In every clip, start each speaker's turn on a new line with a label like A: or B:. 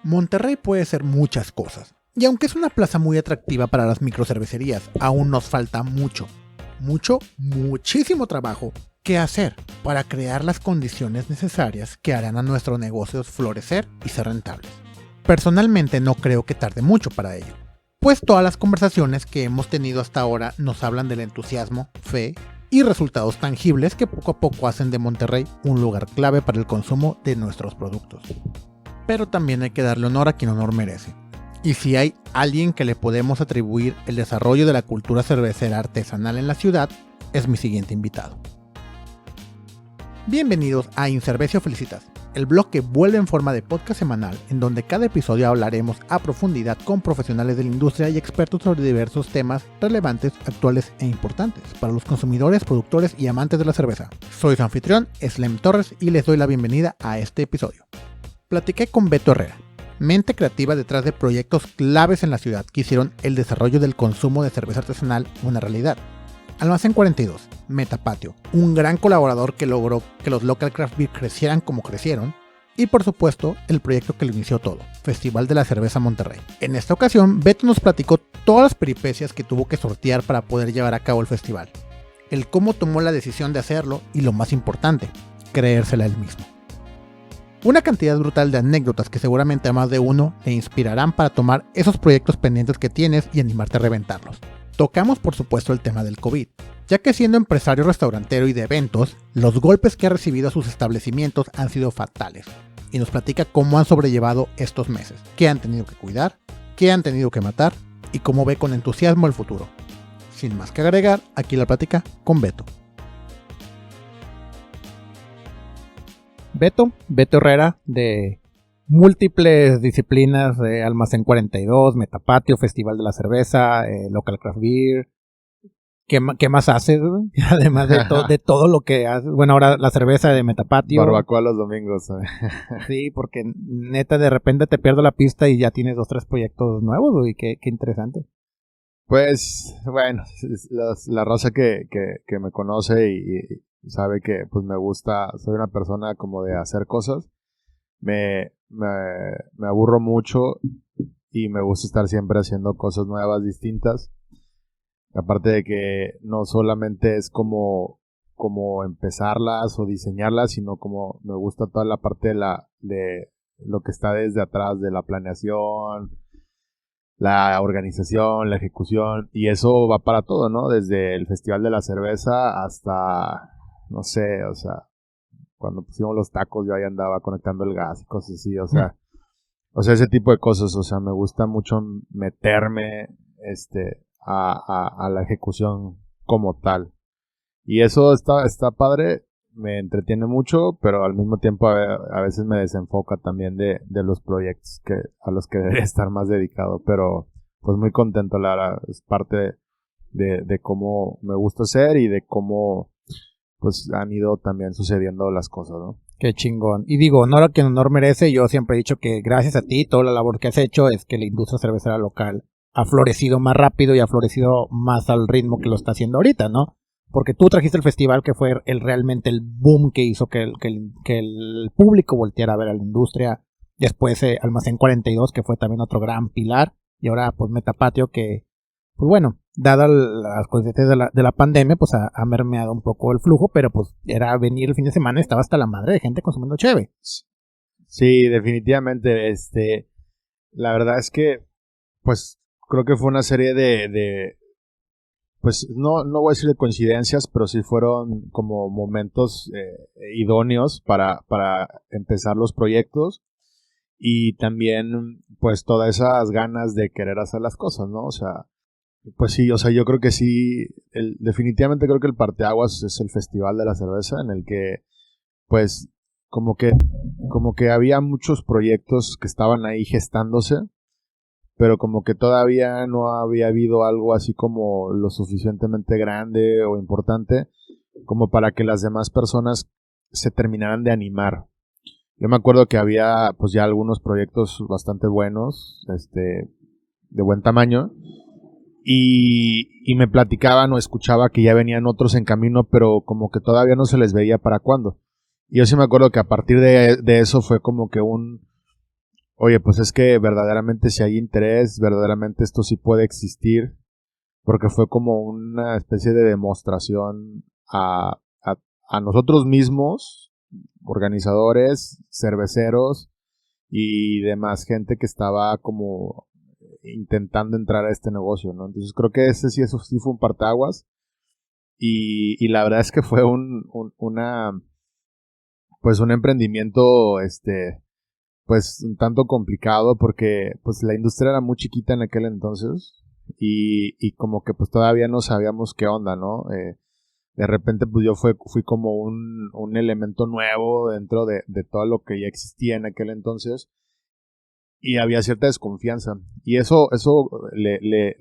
A: Monterrey puede ser muchas cosas, y aunque es una plaza muy atractiva para las microcervecerías, aún nos falta muchísimo trabajo que hacer para crear las condiciones necesarias que harán a nuestros negocios florecer y ser rentables. Personalmente no creo que tarde mucho para ello, pues todas las conversaciones que hemos tenido hasta ahora nos hablan del entusiasmo, fe y resultados tangibles que poco a poco hacen de Monterrey un lugar clave para el consumo de nuestros productos. Pero también hay que darle honor a quien honor merece. Y si hay alguien que le podemos atribuir el desarrollo de la cultura cervecera artesanal en la ciudad, es mi siguiente invitado. Bienvenidos a Incervecio Felicitas, el blog que vuelve en forma de podcast semanal, en donde cada episodio hablaremos a profundidad con profesionales de la industria y expertos sobre diversos temas relevantes, actuales e importantes para los consumidores, productores y amantes de la cerveza. Soy su anfitrión, Slem Torres, y les doy la bienvenida a este episodio. Platiqué con Beto Herrera, mente creativa detrás de proyectos claves en la ciudad que hicieron el desarrollo del consumo de cerveza artesanal una realidad. Almacén 42, Metapatio, un gran colaborador que logró que los local craft beer crecieran como crecieron, y por supuesto el proyecto que lo inició todo, Festival de la Cerveza Monterrey. En esta ocasión, Beto nos platicó todas las peripecias que tuvo que sortear para poder llevar a cabo el festival, el cómo tomó la decisión de hacerlo y lo más importante, creérsela él mismo. Una cantidad brutal de anécdotas que seguramente a más de uno le inspirarán para tomar esos proyectos pendientes que tienes y animarte a reventarlos. Tocamos por supuesto el tema del COVID, ya que siendo empresario restaurantero y de eventos, los golpes que ha recibido a sus establecimientos han sido fatales, y nos platica cómo han sobrellevado estos meses, qué han tenido que cuidar, qué han tenido que matar y cómo ve con entusiasmo el futuro. Sin más que agregar, aquí la plática con Beto. Beto Herrera, de múltiples disciplinas, de Almacén 42, Metapatio, Festival de la Cerveza, Local Craft Beer. ¿Qué más haces, güey? Además de todo lo que haces. Bueno, ahora la cerveza de Metapatio.
B: Barbacoa los domingos.
A: Sí, porque neta de repente te pierdo la pista y ya tienes 2-3 proyectos nuevos, güey. Qué interesante.
B: Pues, bueno, la raza que me conoce y sabe que pues me gusta, soy una persona como de hacer cosas. Me aburro mucho y me gusta estar siempre haciendo cosas nuevas, distintas. Aparte de que no solamente es como empezarlas o diseñarlas, sino como me gusta toda la parte de lo que está desde atrás, de la planeación, la organización, la ejecución, y eso va para todo, ¿no? Desde el Festival de la Cerveza hasta, no sé, o sea, cuando pusimos los tacos yo ahí andaba conectando el gas y cosas así, o sea, ese tipo de cosas, o sea, me gusta mucho meterme, a la ejecución como tal. Y eso está padre, me entretiene mucho, pero al mismo tiempo a veces me desenfoca también de los proyectos a los que debería estar más dedicado. Pero pues muy contento, la verdad, es parte de cómo me gusta hacer y de cómo pues han ido también sucediendo las cosas, ¿no?
A: Qué chingón. Y digo, honor a quien honor merece. Yo siempre he dicho que gracias a ti, toda la labor que has hecho es que la industria cervecera local ha florecido más rápido y ha florecido más al ritmo que lo está haciendo ahorita, ¿no? Porque tú trajiste el festival que fue realmente el boom que hizo que el público volteara a ver a la industria. Después Almacén 42, que fue también otro gran pilar. Y ahora pues Metapatio, que pues bueno, dadas las consecuencias de la pandemia, pues ha mermeado un poco el flujo, pero pues era venir el fin de semana y estaba hasta la madre de gente consumiendo cheve.
B: Sí, definitivamente. La verdad es que pues creo que fue una serie de pues no voy a decir de coincidencias, pero sí fueron como momentos idóneos para empezar los proyectos, y también pues todas esas ganas de querer hacer las cosas, ¿no? O sea, pues sí, o sea, yo creo que sí, definitivamente creo que el parteaguas es el Festival de la Cerveza, en el que pues como que había muchos proyectos que estaban ahí gestándose, pero como que todavía no había habido algo así como lo suficientemente grande o importante como para que las demás personas se terminaran de animar. Yo me acuerdo que había pues ya algunos proyectos bastante buenos, de buen tamaño, y me platicaban o escuchaba que ya venían otros en camino, pero como que todavía no se les veía para cuándo. Y yo sí me acuerdo que a partir de eso fue como que oye, pues es que verdaderamente si hay interés, verdaderamente esto sí puede existir, porque fue como una especie de demostración a nosotros mismos, organizadores, cerveceros y demás gente que estaba como intentando entrar a este negocio, ¿no? Entonces creo que eso sí fue un partaguas y la verdad es que fue pues un emprendimiento, pues un tanto complicado porque pues la industria era muy chiquita en aquel entonces y como que pues todavía no sabíamos qué onda, ¿no? De repente pues yo fui como un elemento nuevo dentro de todo lo que ya existía en aquel entonces y había cierta desconfianza y eso le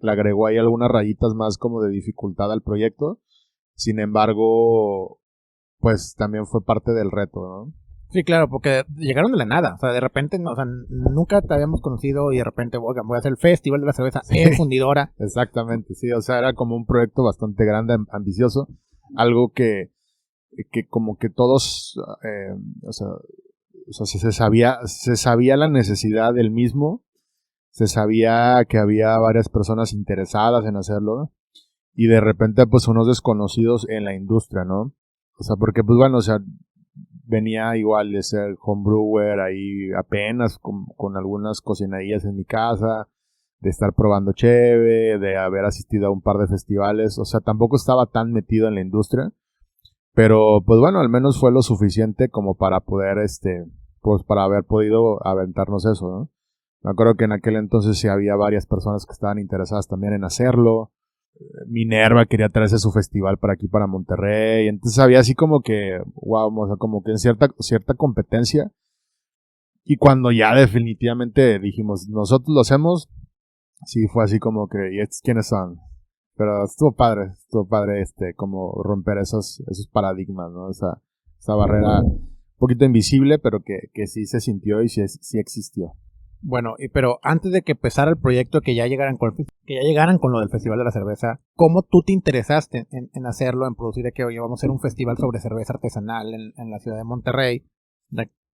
B: agregó ahí algunas rayitas más como de dificultad al proyecto. Sin embargo, pues también fue parte del reto, ¿no?
A: Sí, claro, porque llegaron de la nada, o sea, de repente, no, o sea, nunca te habíamos conocido y de repente, oigan, voy a hacer el Festival de la Cerveza en Fundidora.
B: Exactamente, sí, o sea, era como un proyecto bastante grande, ambicioso, algo que como que todos, o sea, se sabía la necesidad del mismo, se sabía que había varias personas interesadas en hacerlo, y de repente, pues, unos desconocidos en la industria, ¿no? O sea, porque, pues, bueno, o sea, venía igual de ser homebrewer ahí apenas con algunas cocinadillas en mi casa, de estar probando cheve, de haber asistido a un par de festivales, o sea, tampoco estaba tan metido en la industria, pero pues bueno, al menos fue lo suficiente como para poder, pues para haber podido aventarnos eso, ¿no? Me acuerdo que en aquel entonces sí había varias personas que estaban interesadas también en hacerlo. Minerva quería traerse su festival para aquí, para Monterrey. Entonces había así como que, wow, o sea, como que en cierta competencia. Y cuando ya definitivamente dijimos, nosotros lo hacemos, sí fue así como que, ¿y estos quiénes son? Pero estuvo padre como romper esos paradigmas, ¿no? Esa barrera un poquito invisible, pero que sí se sintió y sí existió.
A: Bueno, pero antes de que empezara el proyecto, que ya llegaran con lo del Festival de la Cerveza, ¿cómo tú te interesaste en hacerlo, en producir de que, oye, vamos a hacer un festival sobre cerveza artesanal en la ciudad de Monterrey?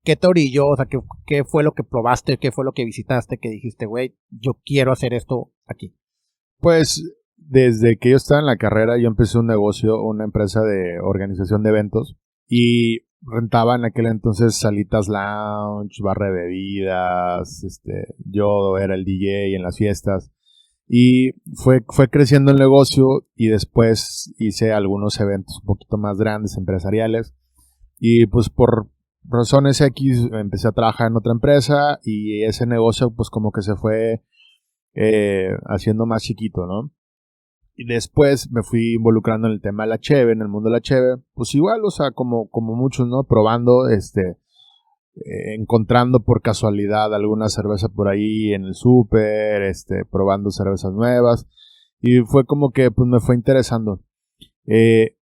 A: ¿Qué te orilló? O sea, ¿qué fue lo que probaste? ¿Qué fue lo que visitaste? Que dijiste, güey, yo quiero hacer esto aquí.
B: Pues desde que yo estaba en la carrera, yo empecé un negocio, una empresa de organización de eventos y rentaba en aquel entonces salitas lounge, barra de bebidas, yo era el DJ en las fiestas y fue creciendo el negocio y después hice algunos eventos un poquito más grandes, empresariales y pues por razones X empecé a trabajar en otra empresa y ese negocio pues como que se fue haciendo más chiquito, ¿no? Y después me fui involucrando en el tema de la cheve, en el mundo de la cheve, pues igual, o sea, como muchos, ¿no? Probando, encontrando por casualidad alguna cerveza por ahí en el súper, probando cervezas nuevas, y fue como que, pues me fue interesando. Eh,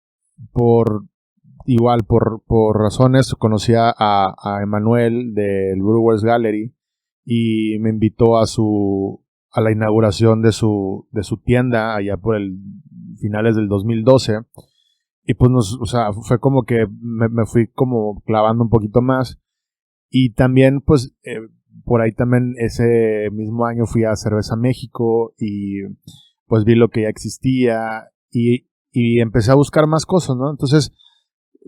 B: por por razones, conocí a Emanuel del Brewers Gallery y me invitó a la inauguración de su tienda allá por el finales del 2012 y pues o sea, fue como que me fui como clavando un poquito más y también pues por ahí también ese mismo año fui a Cerveza México y pues vi lo que ya existía y empecé a buscar más cosas, ¿no? Entonces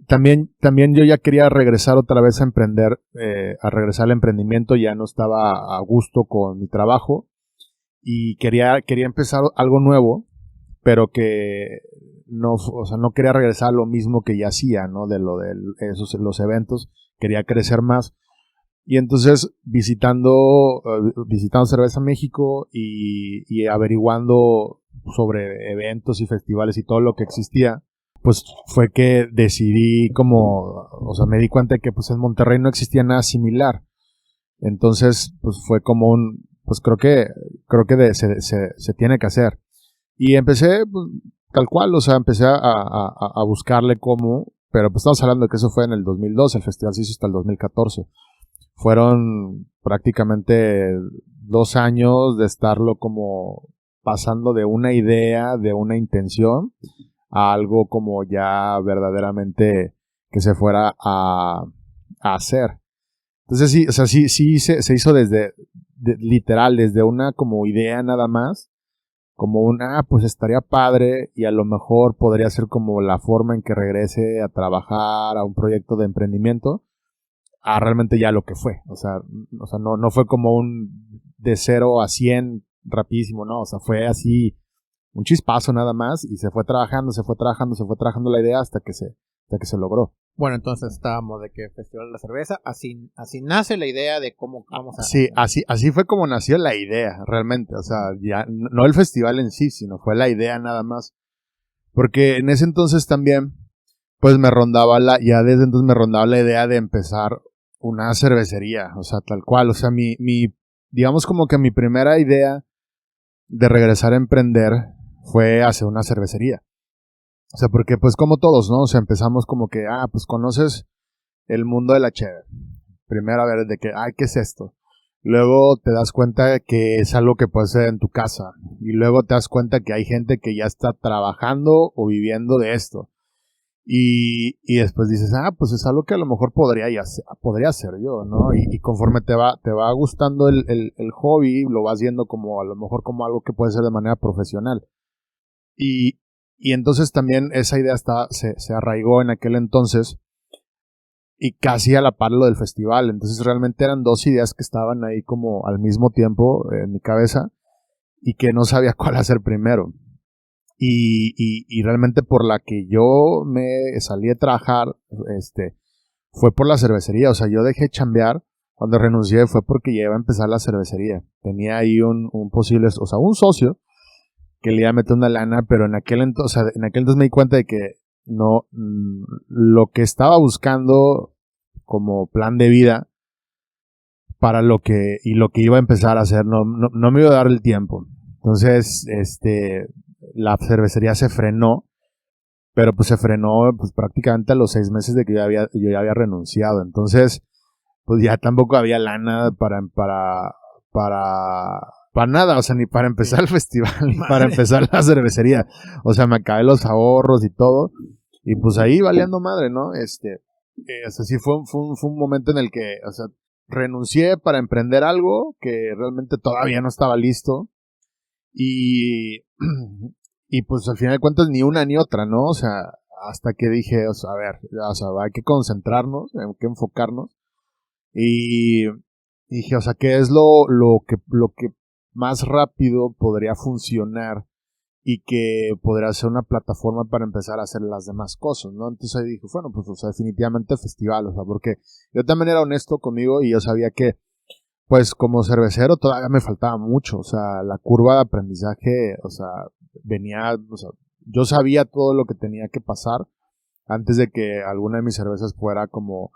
B: también yo ya quería regresar otra vez a emprender, a regresar al emprendimiento, ya no estaba a gusto con mi trabajo y quería empezar algo nuevo, pero que no, o sea, no quería regresar a lo mismo que ya hacía, ¿no? De los eventos, quería crecer más. Y entonces visitando Cerveza México y averiguando sobre eventos y festivales y todo lo que existía, pues fue que decidí o sea, me di cuenta de que pues en Monterrey no existía nada similar. Entonces, pues fue como pues creo que se tiene que hacer. Y empecé, pues, tal cual, o sea, empecé a buscarle cómo, pero pues estamos hablando de que eso fue en el 2012, el festival se hizo hasta el 2014. Fueron prácticamente 2 años de estarlo como pasando de una idea, de una intención, a algo como ya verdaderamente que se fuera a hacer. Entonces sí, o sea, sí se hizo literal, desde una como idea nada más, como pues estaría padre y a lo mejor podría ser como la forma en que regrese a trabajar a un proyecto de emprendimiento, a realmente ya lo que fue. O sea no fue como un de 0 a 100 rapidísimo, no, o sea, fue así un chispazo nada más y se fue trabajando la idea hasta que se logró.
A: Bueno, entonces estábamos de que Festival de la Cerveza, así nace la idea de cómo vamos a...
B: Sí, así fue como nació la idea, realmente. O sea, ya no el festival en sí, sino fue la idea nada más. Porque en ese entonces también, pues ya desde entonces me rondaba la idea de empezar una cervecería, o sea, tal cual. O sea, digamos como que mi primera idea de regresar a emprender fue hacer una cervecería. O sea, porque pues como todos, ¿no? O sea, empezamos como que, pues conoces el mundo de la cheve. Primero a ver de que, ¿qué es esto? Luego te das cuenta que es algo que puedes hacer en tu casa. Y luego te das cuenta que hay gente que ya está trabajando o viviendo de esto. Y después dices, pues es algo que a lo mejor podría hacer yo, ¿no? Y conforme te va gustando el hobby, lo vas viendo como a lo mejor como algo que puede ser de manera profesional. Y entonces también esa idea se arraigó en aquel entonces y casi a la par lo del festival. Entonces realmente eran dos ideas que estaban ahí como al mismo tiempo en mi cabeza y que no sabía cuál hacer primero. Y realmente por la que yo me salí a trabajar fue por la cervecería. O sea, yo dejé chambear. Cuando renuncié fue porque ya iba a empezar la cervecería. Tenía ahí un posible, o sea, un socio que le iba a meter una lana, pero en aquel entonces me di cuenta de que no, lo que estaba buscando como plan de vida para lo que iba a empezar a hacer no me iba a dar el tiempo. Entonces, la cervecería se frenó, pero pues se frenó pues prácticamente a los 6 meses de que yo ya había renunciado. Entonces, pues ya tampoco había lana para nada, o sea, ni para empezar el festival, ni para empezar la cervecería. O sea, me acabé los ahorros y todo. Y pues ahí valiendo madre, ¿no? Sí fue un momento en el que, o sea, renuncié para emprender algo que realmente todavía no estaba listo. Y pues al final de cuentas ni una ni otra, ¿no? O sea, hasta que dije, o sea, a ver, o sea, hay que concentrarnos, hay que enfocarnos. Y dije, o sea, ¿qué es lo que más rápido podría funcionar y que podría ser una plataforma para empezar a hacer las demás cosas, ¿no? Entonces ahí dije, bueno, pues, o sea, definitivamente festival, o sea, porque yo también era honesto conmigo y yo sabía que, pues, como cervecero todavía me faltaba mucho, o sea, la curva de aprendizaje, o sea, o sea, yo sabía todo lo que tenía que pasar antes de que alguna de mis cervezas fuera como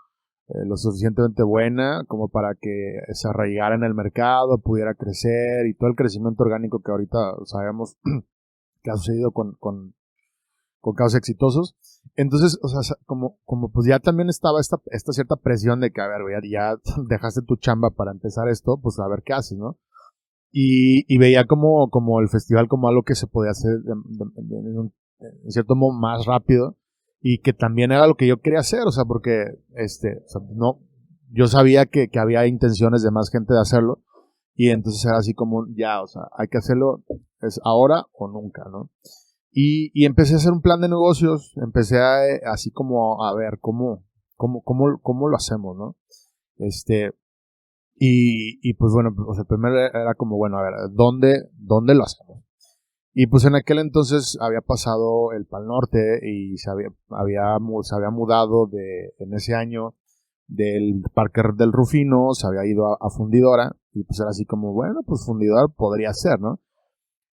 B: lo suficientemente buena como para que se arraigara en el mercado, pudiera crecer y todo el crecimiento orgánico que ahorita sabemos que ha sucedido con casos exitosos. Entonces, o sea, como pues ya también estaba esta cierta presión de que, a ver, ya dejaste tu chamba para empezar esto, pues a ver qué haces, ¿no? Y veía como el festival como algo que se podía hacer en cierto modo más rápido y que también era lo que yo quería hacer, o sea, porque o sea, no, yo sabía que había intenciones de más gente de hacerlo y entonces era así como ya, o sea, hay que hacerlo, es ahora o nunca, ¿no? Y empecé a hacer un plan de negocios, empecé así como a ver cómo lo hacemos, ¿no? Y pues bueno, pues el primero era como, bueno, a ver, ¿dónde lo hacemos? Y pues en aquel entonces había pasado el Pal Norte y se había mudado en ese año del Parque del Rufino, se había ido a Fundidora y pues era así como, bueno, pues Fundidora podría ser, ¿no?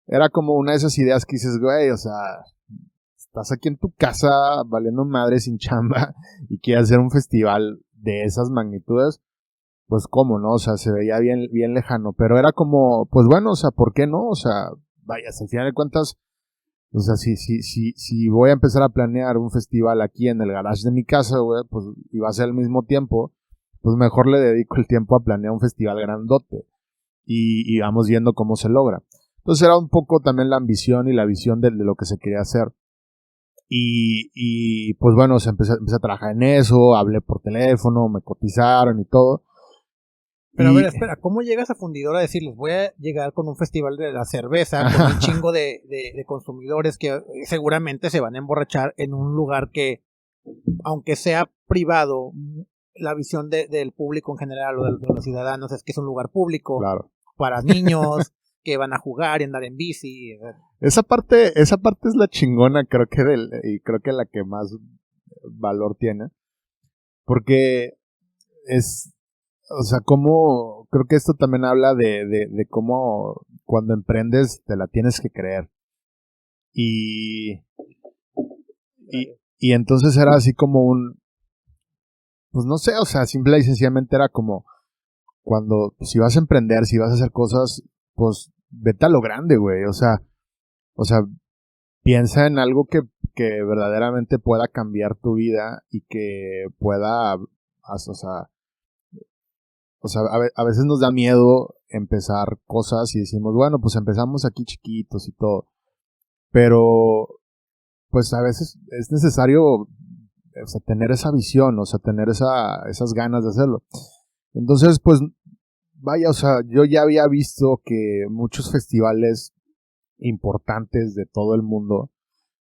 B: Era como una de esas ideas que dices, güey, o sea, estás aquí en tu casa valiendo madre sin chamba y quieres hacer un festival de esas magnitudes, pues cómo, ¿no? O sea, se veía bien, bien lejano, pero era como, pues bueno, o sea, ¿por qué no? O sea, vaya, al final de cuentas, o sea, si voy a empezar a planear un festival aquí en el garage de mi casa, güey, pues, y va a ser al mismo tiempo, pues mejor le dedico el tiempo a planear un festival grandote y vamos viendo cómo se logra. Entonces era un poco también la ambición y la visión de lo que se quería hacer. Y pues bueno, empecé a trabajar en eso, hablé por teléfono, me cotizaron y todo.
A: Pero a ver, espera, ¿cómo llegas a Fundidora a decirles, voy a llegar con un festival de la cerveza, con un chingo de consumidores que seguramente se van a emborrachar en un lugar que, aunque sea privado, la visión del público en general o de los ciudadanos es que es un lugar público,
B: claro,
A: para niños que van a jugar y andar en bici?
B: Esa parte es la chingona, creo que y creo que la que más valor tiene, porque o sea, cómo, creo que esto también habla de cómo cuando emprendes te la tienes que creer. Y entonces era así como pues no sé, o sea, simple y sencillamente era como cuando, pues, si vas a emprender, si vas a hacer cosas, pues vete a lo grande, güey. O sea, piensa en algo que verdaderamente pueda cambiar tu vida y que pueda, o sea, a veces nos da miedo empezar cosas y decimos, bueno, pues empezamos aquí chiquitos y todo. Pero, pues a veces es necesario, o sea, tener esa visión, o sea, tener esas ganas de hacerlo. Entonces, pues, vaya, o sea, yo ya había visto que muchos festivales importantes de todo el mundo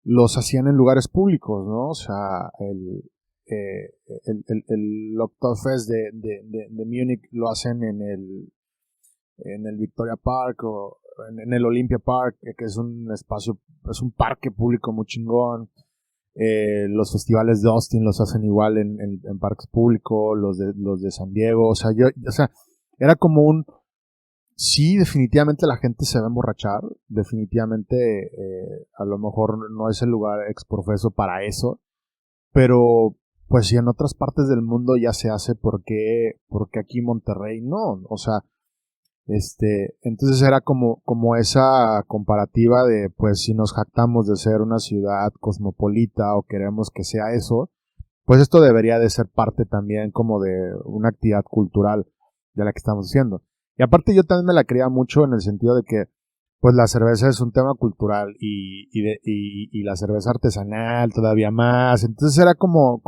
B: los hacían en lugares públicos, ¿no? O sea, el Oktoberfest de Múnich lo hacen en el Victoria Park o en el Olympia Park, que es un espacio, es un parque público muy chingón. Los festivales de Austin los hacen igual en parques públicos, los de San Diego. O sea, era como sí, definitivamente la gente se va a emborrachar, definitivamente a lo mejor no es el lugar exprofeso para eso, pero pues si en otras partes del mundo ya se hace, porque aquí en Monterrey no? O sea, entonces era como esa comparativa de, pues si nos jactamos de ser una ciudad cosmopolita o queremos que sea eso, pues esto debería de ser parte también como de una actividad cultural de la que estamos haciendo. Y aparte yo también me la creía mucho en el sentido de que pues la cerveza es un tema cultural y la cerveza artesanal todavía más. Entonces era como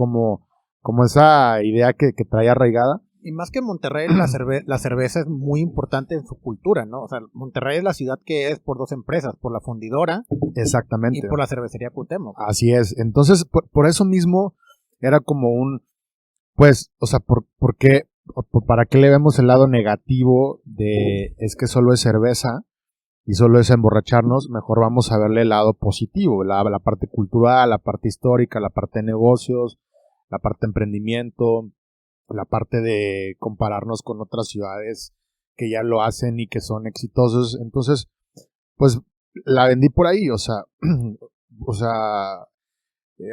B: esa idea que traía arraigada.
A: Y más que Monterrey, la cerveza es muy importante en su cultura, ¿no? O sea, Monterrey es la ciudad que es por dos empresas, por la fundidora.
B: Exactamente.
A: Y por la cervecería Cuauhtémoc.
B: Así es. Entonces, por eso mismo era como pues, o sea, ¿por qué? ¿Para qué le vemos el lado negativo de es que solo es cerveza y solo es emborracharnos? Mejor vamos a verle el lado positivo, la parte cultural, la parte histórica, la parte de negocios, la parte de emprendimiento, la parte de compararnos con otras ciudades que ya lo hacen y que son exitosos. Entonces, pues la vendí por ahí, o sea,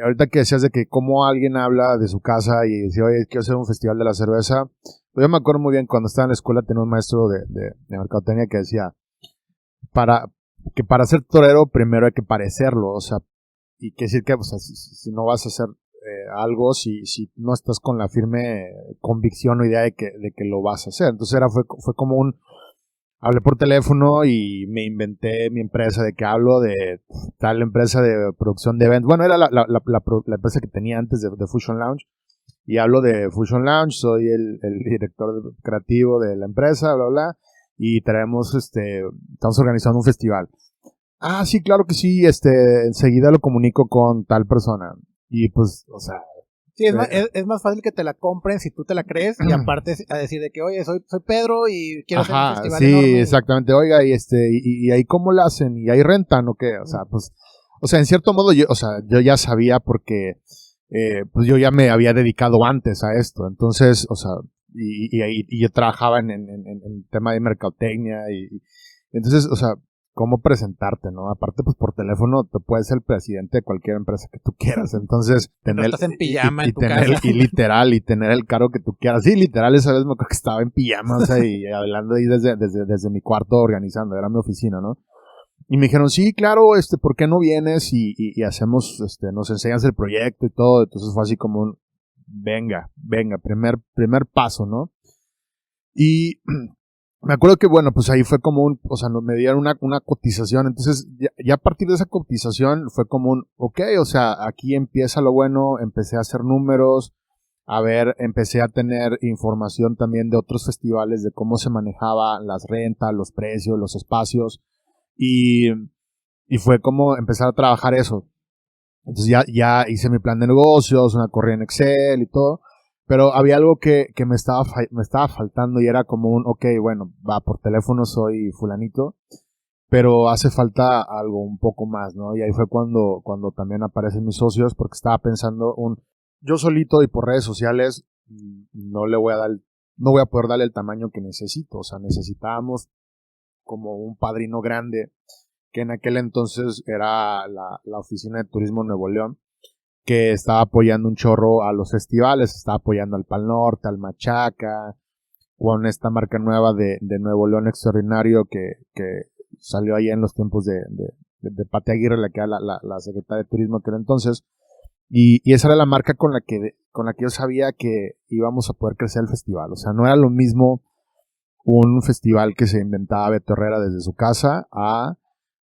B: ahorita que decías de que cómo alguien habla de su casa y dice, oye, quiero hacer un festival de la cerveza. Yo me acuerdo muy bien cuando estaba en la escuela tenía un maestro de mercadotecnia que decía para ser torero primero hay que parecerlo, o sea, y que decir que, o sea, si no vas a hacer algo, si no estás con la firme convicción o idea de que lo vas a hacer. Entonces fue como hablé por teléfono y me inventé mi empresa, de que hablo de tal empresa de producción de eventos. Bueno, era la empresa que tenía antes de Fusion Lounge. Y hablo de Fusion Lounge, soy el director creativo de la empresa, bla, bla. Y estamos organizando un festival. Ah, sí, claro que sí, enseguida lo comunico con tal persona. Y pues, o sea...
A: Sí, es más fácil que te la compren si tú te la crees y aparte a decir de que, oye, soy Pedro y quiero hacer un festival enorme.
B: Sí, exactamente. Oiga, y ahí cómo lo hacen, y ahí rentan o qué, o sea, pues, o sea, en cierto modo yo ya sabía porque pues yo ya me había dedicado antes a esto, entonces, o sea, y yo trabajaba en el tema de mercadotecnia y entonces, o sea, cómo presentarte, ¿no? Aparte, pues por teléfono te puedes ser el presidente de cualquier empresa que tú quieras. Entonces,
A: tener... Estás en pijama en tu casa.
B: Y tener el cargo que tú quieras. Sí, literal, esa vez me acuerdo que estaba en pijama, o sea, y hablando ahí desde mi cuarto organizando, era mi oficina, ¿no? Y me dijeron, sí, claro, ¿por qué no vienes y hacemos, nos enseñas el proyecto y todo? Entonces fue así como venga, primer paso, ¿no? Y me acuerdo que, bueno, pues ahí fue como o sea, me dieron una cotización. Entonces, ya a partir de esa cotización fue como ok, o sea, aquí empieza lo bueno. Empecé a hacer números, empecé a tener información también de otros festivales, de cómo se manejaban las rentas, los precios, los espacios, y fue como empezar a trabajar eso. Entonces ya hice mi plan de negocios, una corrida en Excel y todo, pero había algo que me estaba faltando y era como ok, bueno, por teléfono soy fulanito, pero hace falta algo un poco más, ¿no? Y ahí fue cuando también aparecen mis socios, porque estaba pensando yo solito y por redes sociales no voy a poder darle el tamaño que necesito. O sea, necesitábamos como un padrino grande, que en aquel entonces era la Oficina de Turismo Nuevo León, que estaba apoyando un chorro a los festivales, estaba apoyando al Pal Norte, al Machaca, con esta marca nueva de Nuevo León Extraordinario que salió ahí en los tiempos de Pati Aguirre, la que era la secretaria de Turismo aquel entonces. Y esa era la marca con la que yo sabía que íbamos a poder crecer el festival. O sea, no era lo mismo un festival que se inventaba Beto Herrera desde su casa a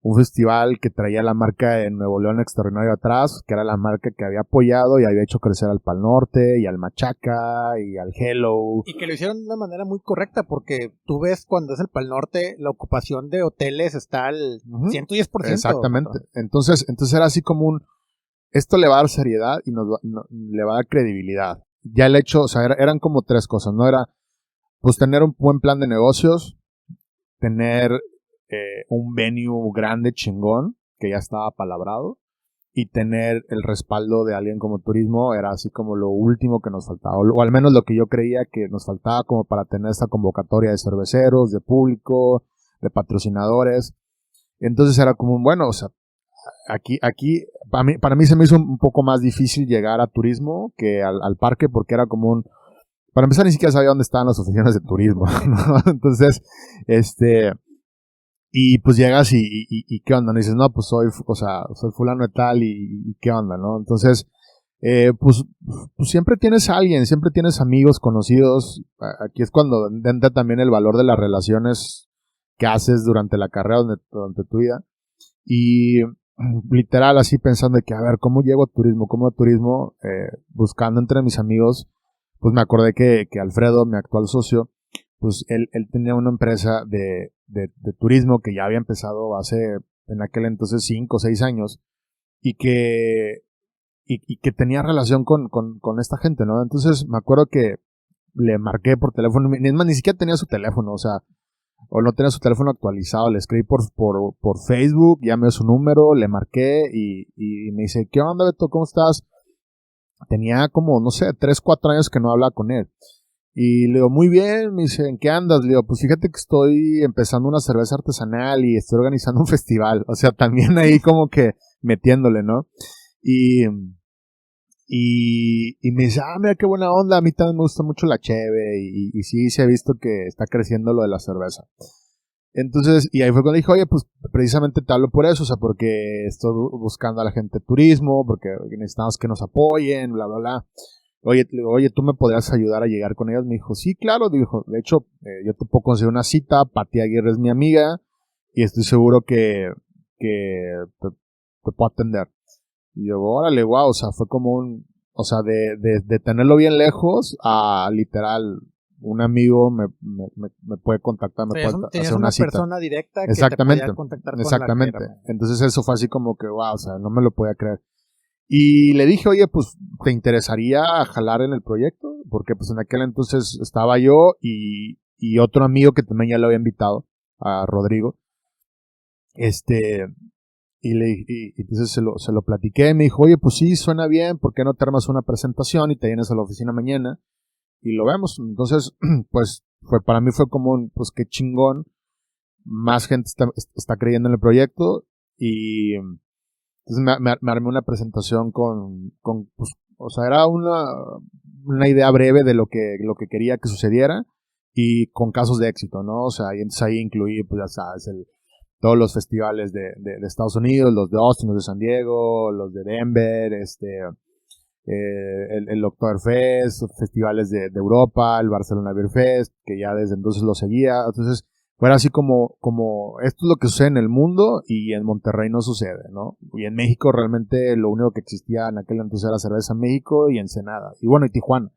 B: un festival que traía la marca de Nuevo León Extraordinario atrás, que era la marca que había apoyado y había hecho crecer al Pal Norte y al Machaca y al Hello.
A: Y que lo hicieron de una manera muy correcta, porque tú ves cuando es el Pal Norte, la ocupación de hoteles está al 110%.
B: Exactamente. Entonces era así como esto le va a dar seriedad y le va a dar credibilidad. Ya el hecho, o sea, eran como tres cosas, ¿no? Era, pues, tener un buen plan de negocios, tener un venue grande, chingón, que ya estaba palabrado, y tener el respaldo de alguien como Turismo era así como lo último que nos faltaba, o al menos lo que yo creía que nos faltaba como para tener esta convocatoria de cerveceros, de público, de patrocinadores. Entonces era como, bueno, o sea, aquí para mí se me hizo un poco más difícil llegar a Turismo que al parque, porque era como para empezar, ni siquiera sabía dónde estaban las oficinas de Turismo, ¿no? Entonces, y pues llegas y ¿qué onda? No dices, no, pues soy fulano de tal y ¿qué onda? ¿No? Entonces, pues siempre tienes a alguien, siempre tienes amigos, conocidos. Aquí es cuando entra también el valor de las relaciones que haces durante la carrera, durante tu vida. Y literal, así pensando de que, a ver, ¿cómo llego a Turismo? Buscando entre mis amigos, pues me acordé que Alfredo, mi actual socio, pues él tenía una empresa de turismo que ya había empezado en aquel entonces 5 o 6 años, y que tenía relación con esta gente, ¿no? Entonces me acuerdo que le marqué por teléfono, ni siquiera tenía su teléfono, o no tenía su teléfono actualizado, le escribí por Facebook, llamé su número, le marqué y me dice, ¿qué onda, Beto? ¿Cómo estás? Tenía como, no sé, 3, 4 años que no hablaba con él. Y le digo, muy bien, me dice, ¿en qué andas? Le digo, pues fíjate que estoy empezando una cerveza artesanal y estoy organizando un festival. O sea, también ahí como que metiéndole, ¿no? Y me dice, mira qué buena onda, a mí también me gusta mucho la cheve y sí se ha visto que está creciendo lo de la cerveza. Entonces, y ahí fue cuando dije, oye, pues precisamente te hablo por eso, o sea, porque estoy buscando a la gente de turismo, porque necesitamos que nos apoyen, bla, bla, bla. Oye, ¿tú me podrías ayudar a llegar con ellos? Me dijo, sí, claro. Dijo, de hecho, yo te puedo conseguir una cita. Pati Aguirre es mi amiga y estoy seguro que te puedo atender. Y yo, órale, wow. O sea, fue como de tenerlo bien lejos a literal, un amigo me puede contactar, me puede hacer una cita.
A: Persona directa que
B: exactamente,
A: te podía contactar
B: exactamente.
A: Con la
B: Entonces eso fue así como que, wow, o sea, no me lo podía creer. Y le dije, oye, pues, ¿te interesaría jalar en el proyecto? Porque pues en aquel entonces estaba yo y otro amigo que también ya lo había invitado, a Rodrigo. Y entonces se lo platiqué, me dijo, oye, pues sí, suena bien, ¿por qué no te armas una presentación y te vienes a la oficina mañana? Y lo vemos. Entonces, pues, para mí fue como, pues qué chingón, más gente está creyendo en el proyecto y... Entonces me armé una presentación pues, o sea, era una idea breve de lo que quería que sucediera y con casos de éxito, ¿no? O sea, y entonces ahí incluí, pues ya sabes, todos los festivales de Estados Unidos, los de Austin, los de San Diego, los de Denver, el Oktoberfest, festivales de Europa, el Barcelona Beer Fest, que ya desde entonces lo seguía. Entonces, fuera así como esto es lo que sucede en el mundo y en Monterrey no sucede, ¿no? Y en México realmente lo único que existía en aquel entonces era cerveza en México y Ensenada. Y bueno, y Tijuana.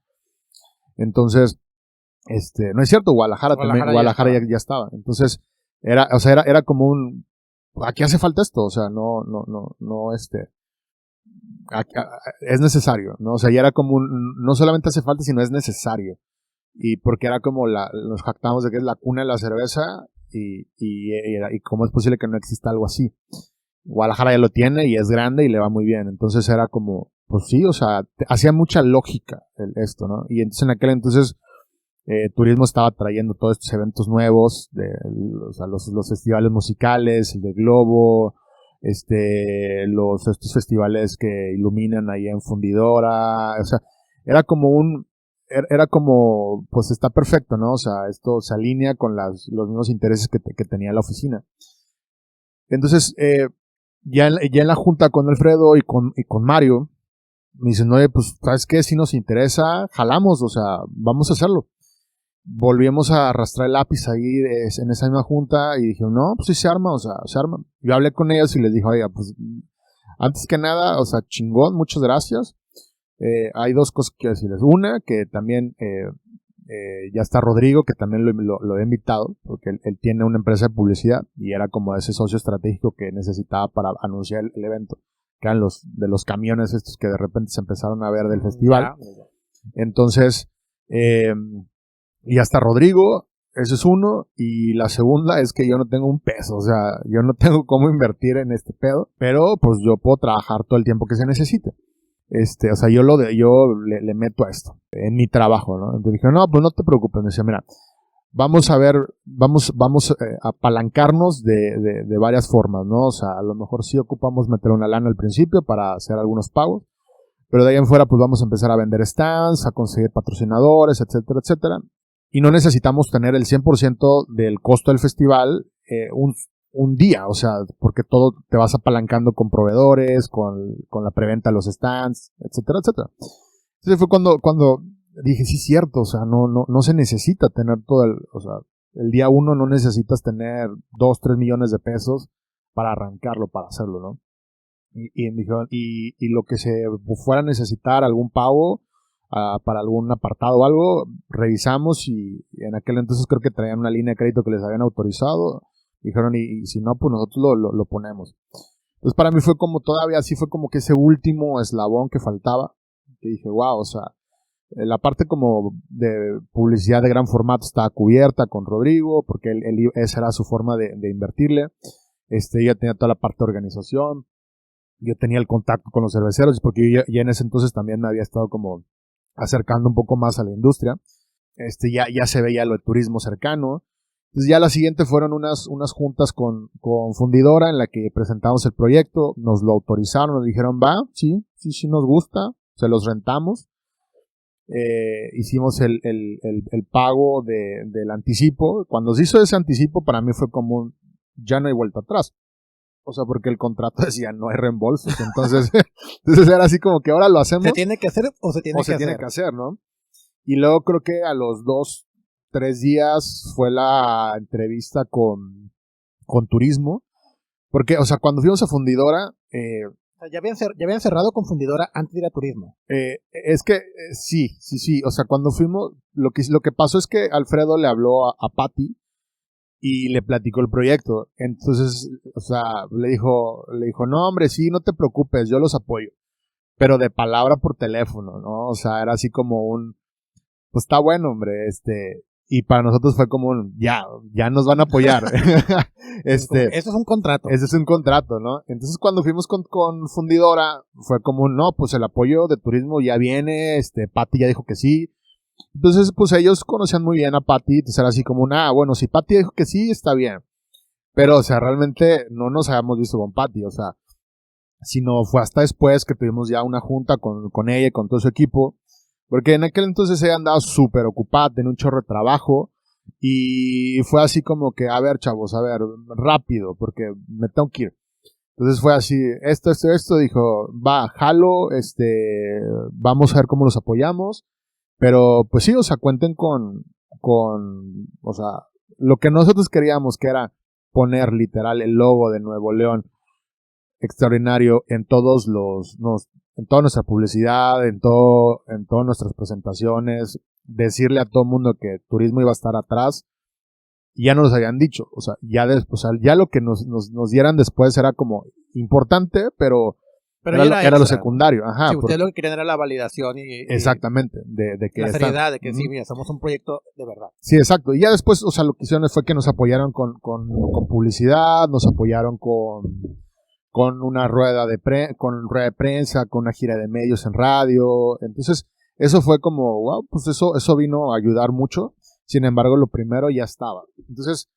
B: Entonces, no es cierto, Guadalajara ya estaba. Entonces, era como aquí hace falta esto, o sea, no, es necesario, ¿no? O sea, ya era como no solamente hace falta, sino es necesario. Y porque era como nos jactamos de que es la cuna de la cerveza y cómo es posible que no exista algo así. Guadalajara ya lo tiene y es grande y le va muy bien. Entonces era como, pues sí, o sea, hacía mucha lógica esto, ¿no? Y entonces en aquel entonces turismo estaba trayendo todos estos eventos nuevos, o sea, los festivales musicales, el de Globo, estos festivales que iluminan ahí en Fundidora, o sea, era como, pues está perfecto, ¿no? O sea, esto se alinea con los mismos intereses que tenía la oficina. Entonces, ya en la junta con Alfredo y con Mario, me dicen, oye, pues, ¿sabes qué? Si nos interesa, jalamos, o sea, vamos a hacerlo. Volvimos a arrastrar el lápiz ahí en esa misma junta y dije, no, pues sí se arma, o sea, se arma. Yo hablé con ellos y les dije, oiga, pues, antes que nada, o sea, chingón, muchas gracias. Hay dos cosas que quiero decirles. Una, que también ya está Rodrigo, que también lo he invitado, porque él tiene una empresa de publicidad y era como ese socio estratégico que necesitaba para anunciar el evento, que eran de los camiones estos que de repente se empezaron a ver del festival. Entonces, y ya está Rodrigo, eso es uno, y la segunda es que yo no tengo un peso, o sea, yo no tengo cómo invertir en este pedo, pero pues yo puedo trabajar todo el tiempo que se necesite. O sea, yo le meto a esto en mi trabajo, ¿no? Entonces dije, no, pues no te preocupes. Me decía, mira, vamos a ver, vamos a apalancarnos de varias formas, ¿no? O sea, a lo mejor sí ocupamos meter una lana al principio para hacer algunos pagos, pero de ahí en fuera, pues vamos a empezar a vender stands, a conseguir patrocinadores, etcétera, etcétera. Y no necesitamos tener el 100% del costo del festival un día, o sea, porque todo te vas apalancando con proveedores, con la preventa de los stands, etcétera, etcétera. Entonces fue cuando dije, sí, cierto, o sea, no se necesita tener o sea, el día uno no necesitas tener 2, 3 millones de pesos para arrancarlo, para hacerlo, ¿no? Y me dijeron, y lo que se fuera a necesitar, algún pago para algún apartado o algo, revisamos y en aquel entonces creo que traían una línea de crédito que les habían autorizado. Dijeron, y si no, pues nosotros lo ponemos. Entonces para mí fue como todavía así, fue como que ese último eslabón que faltaba. Que dije, wow, o sea, la parte como de publicidad de gran formato estaba cubierta con Rodrigo, porque esa era su forma de invertirle. Ella tenía toda la parte de organización. Yo tenía el contacto con los cerveceros, porque yo ya en ese entonces también me había estado como acercando un poco más a la industria. Ya se veía lo de turismo cercano. Entonces ya la siguiente fueron unas juntas con Fundidora en la que presentamos el proyecto, nos lo autorizaron, nos dijeron, va, sí nos gusta, se los rentamos. Hicimos el pago del anticipo. Cuando se hizo ese anticipo, para mí fue como ya no hay vuelta atrás. O sea, porque el contrato decía no hay reembolsos. Entonces era así como que ahora lo hacemos.
A: ¿Se tiene que hacer o se tiene
B: que hacer, ¿no? Y luego creo que a los 2, 3 días fue la entrevista con turismo. Porque, o sea, cuando fuimos a Fundidora...
A: ya habían cerrado con Fundidora antes de ir a turismo.
B: Es que sí. O sea, cuando fuimos, lo que pasó es que Alfredo le habló a Patty y le platicó el proyecto. Entonces, o sea, le dijo, no, hombre, sí, no te preocupes, yo los apoyo. Pero de palabra por teléfono, ¿no? O sea, era así como pues está bueno, hombre, y para nosotros fue como ya nos van a apoyar.
A: Eso es un contrato.
B: Ese es un contrato, ¿no? Entonces cuando fuimos con Fundidora, fue como, no, pues el apoyo de turismo ya viene, Patty ya dijo que sí. Entonces, pues ellos conocían muy bien a Patty, entonces era así como bueno, si Patty dijo que sí, está bien. Pero, o sea, realmente no nos habíamos visto con Patty, o sea, sino fue hasta después que tuvimos ya una junta con ella y con todo su equipo, porque en aquel entonces ella andaba súper ocupada, tenía un chorro de trabajo, y fue así como que, a ver, chavos, a ver, rápido, porque me tengo que ir. Entonces fue así, esto, dijo, va, jalo, vamos a ver cómo los apoyamos. Pero, pues sí, o sea, cuenten con, o sea, lo que nosotros queríamos, que era poner literal el logo de Nuevo León extraordinario en en toda nuestra publicidad, en todas nuestras presentaciones, decirle a todo el mundo que turismo iba a estar atrás, ya nos los habían dicho. O sea, ya lo que nos dieran después era como importante, pero era lo secundario. Ajá,
A: sí, ustedes lo que querían era la validación
B: exactamente, de que
A: la seriedad, de que sí, mira, somos un proyecto de verdad.
B: Sí, exacto. Y ya después, o sea, lo que hicieron fue que nos apoyaron con publicidad, nos apoyaron con una rueda de prensa, con una gira de medios en radio. Entonces, eso fue como, wow, pues eso vino a ayudar mucho. Sin embargo, lo primero ya estaba. Entonces,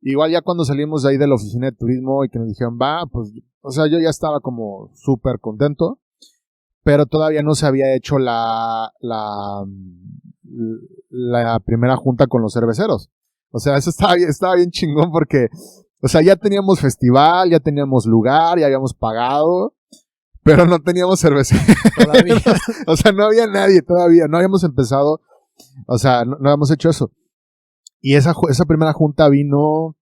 B: igual ya cuando salimos de ahí de la oficina de turismo y que nos dijeron, pues, o sea, yo ya estaba como súper contento, pero todavía no se había hecho la primera junta con los cerveceros. O sea, eso estaba bien chingón porque, o sea, ya teníamos festival, ya teníamos lugar, ya habíamos pagado, pero no teníamos cerveceros. Todavía. O sea, no había nadie todavía, no habíamos empezado, o sea, no habíamos hecho eso. Y esa primera junta vino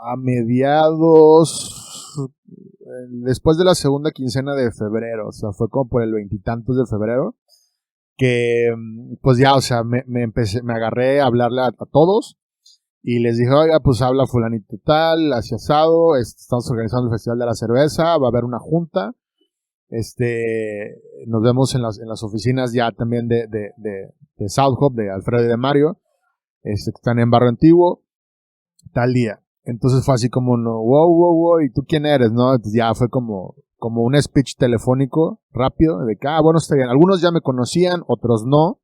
B: a mediados, después de la segunda quincena de febrero, o sea, fue como por el 20 y tantos de febrero, que pues ya, o sea, me agarré a hablarle a todos y les dije, oiga, pues habla fulanito tal, así asado, estamos organizando el Festival de la Cerveza, va a haber una junta, nos vemos en las oficinas ya también de South Hop, de Alfredo y de Mario, que están en Barrio Antiguo, tal día. Entonces fue así como, no, wow, ¿y tú quién eres? ¿No? Entonces ya fue como un speech telefónico rápido, de que, bueno, está bien. Algunos ya me conocían, otros no.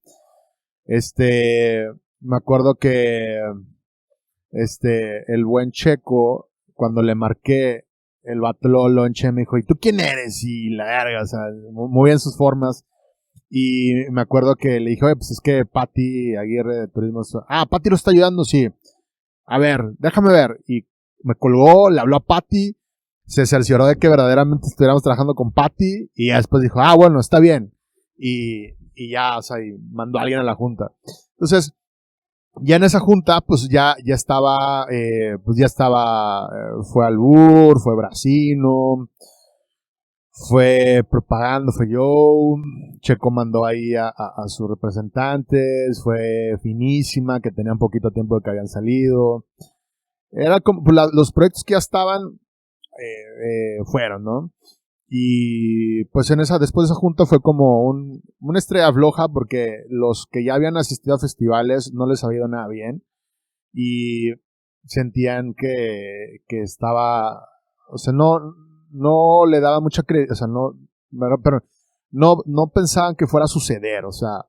B: Me acuerdo que, el buen Checo, cuando le marqué, el vato lo enché, me dijo, ¿y tú quién eres? Y la verga, o sea, muy bien sus formas. Y me acuerdo que le dije, oye, pues es que Pati Aguirre de Turismo, Pati lo está ayudando, sí. A ver, déjame ver. Y me colgó, le habló a Pati, se cercioró de que verdaderamente estuviéramos trabajando con Pati, y ya después dijo, bueno, está bien. Y ya, o sea, y mandó a alguien a la junta. Entonces, ya en esa junta, pues ya estaba, fue Albur, fue Brasino, fue Propaganda, fue yo, Checo mandó ahí a sus representantes, fue Finísima, que tenían poquito tiempo de que habían salido. Era como, pues, los proyectos que ya estaban, fueron, ¿no? Y pues después de esa junta fue como una estrella floja, porque los que ya habían asistido a festivales no les había ido nada bien, y sentían que estaba, o sea, no le daba mucha credibilidad, o sea, pero no pensaban que fuera a suceder, o sea,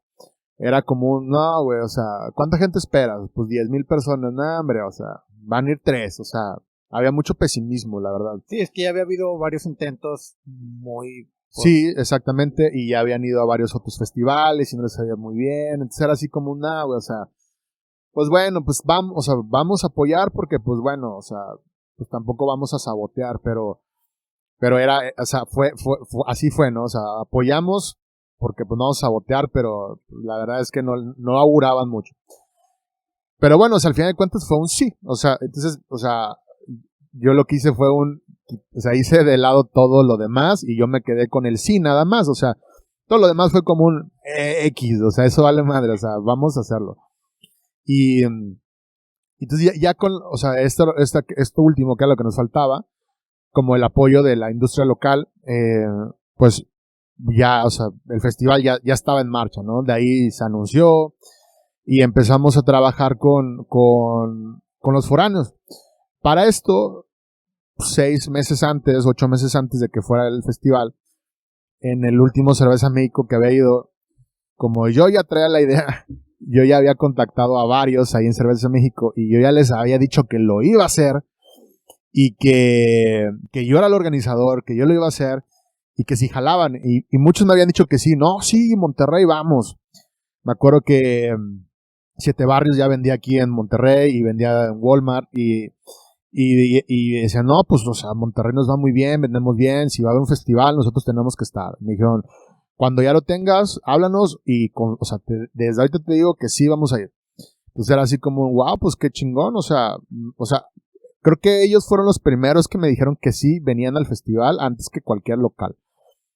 B: era como no, güey, o sea, ¿cuánta gente esperas? Pues 10,000 personas, no, hombre, o sea, van a ir 3, o sea, había mucho pesimismo, la verdad.
A: Sí, es que ya había habido varios intentos muy...
B: Sí, exactamente, y ya habían ido a varios otros festivales y no les sabía muy bien, entonces era así como güey, o sea, pues bueno, pues vamos a apoyar porque, pues bueno, o sea, pues tampoco vamos a sabotear, pero era, o sea, así fue, ¿no? O sea, apoyamos porque pues no vamos a sabotear, pero la verdad es que no auguraban mucho. Pero bueno, o sea, al final de cuentas fue un sí, o sea, entonces, o sea, yo lo que hice fue o sea, hice de lado todo lo demás y yo me quedé con el sí nada más, o sea, todo lo demás fue como un X, o sea, eso vale madre, o sea, vamos a hacerlo. Y entonces ya con, o sea, esto último que era lo que nos faltaba, como el apoyo de la industria local, pues ya, o sea, el festival ya estaba en marcha, ¿no? De ahí se anunció y empezamos a trabajar con los foráneos. Para esto, 8 meses antes de que fuera el festival, en el último Cerveza México que había ido, como yo ya traía la idea, yo ya había contactado a varios ahí en Cerveza México y yo ya les había dicho que lo iba a hacer y que yo era el organizador, que yo lo iba a hacer y que si jalaban, y muchos me habían dicho que sí, no, sí, Monterrey, vamos. Me acuerdo que Siete Barrios ya vendía aquí en Monterrey y vendía en Walmart y decían, no, pues, o sea, Monterrey nos va muy bien, vendemos bien, si va a haber un festival nosotros tenemos que estar. Me dijeron, cuando ya lo tengas, háblanos y, o sea, desde ahorita te digo que sí vamos a ir. Entonces era así como, wow, pues qué chingón, o sea, creo que ellos fueron los primeros que me dijeron que sí venían al festival antes que cualquier local.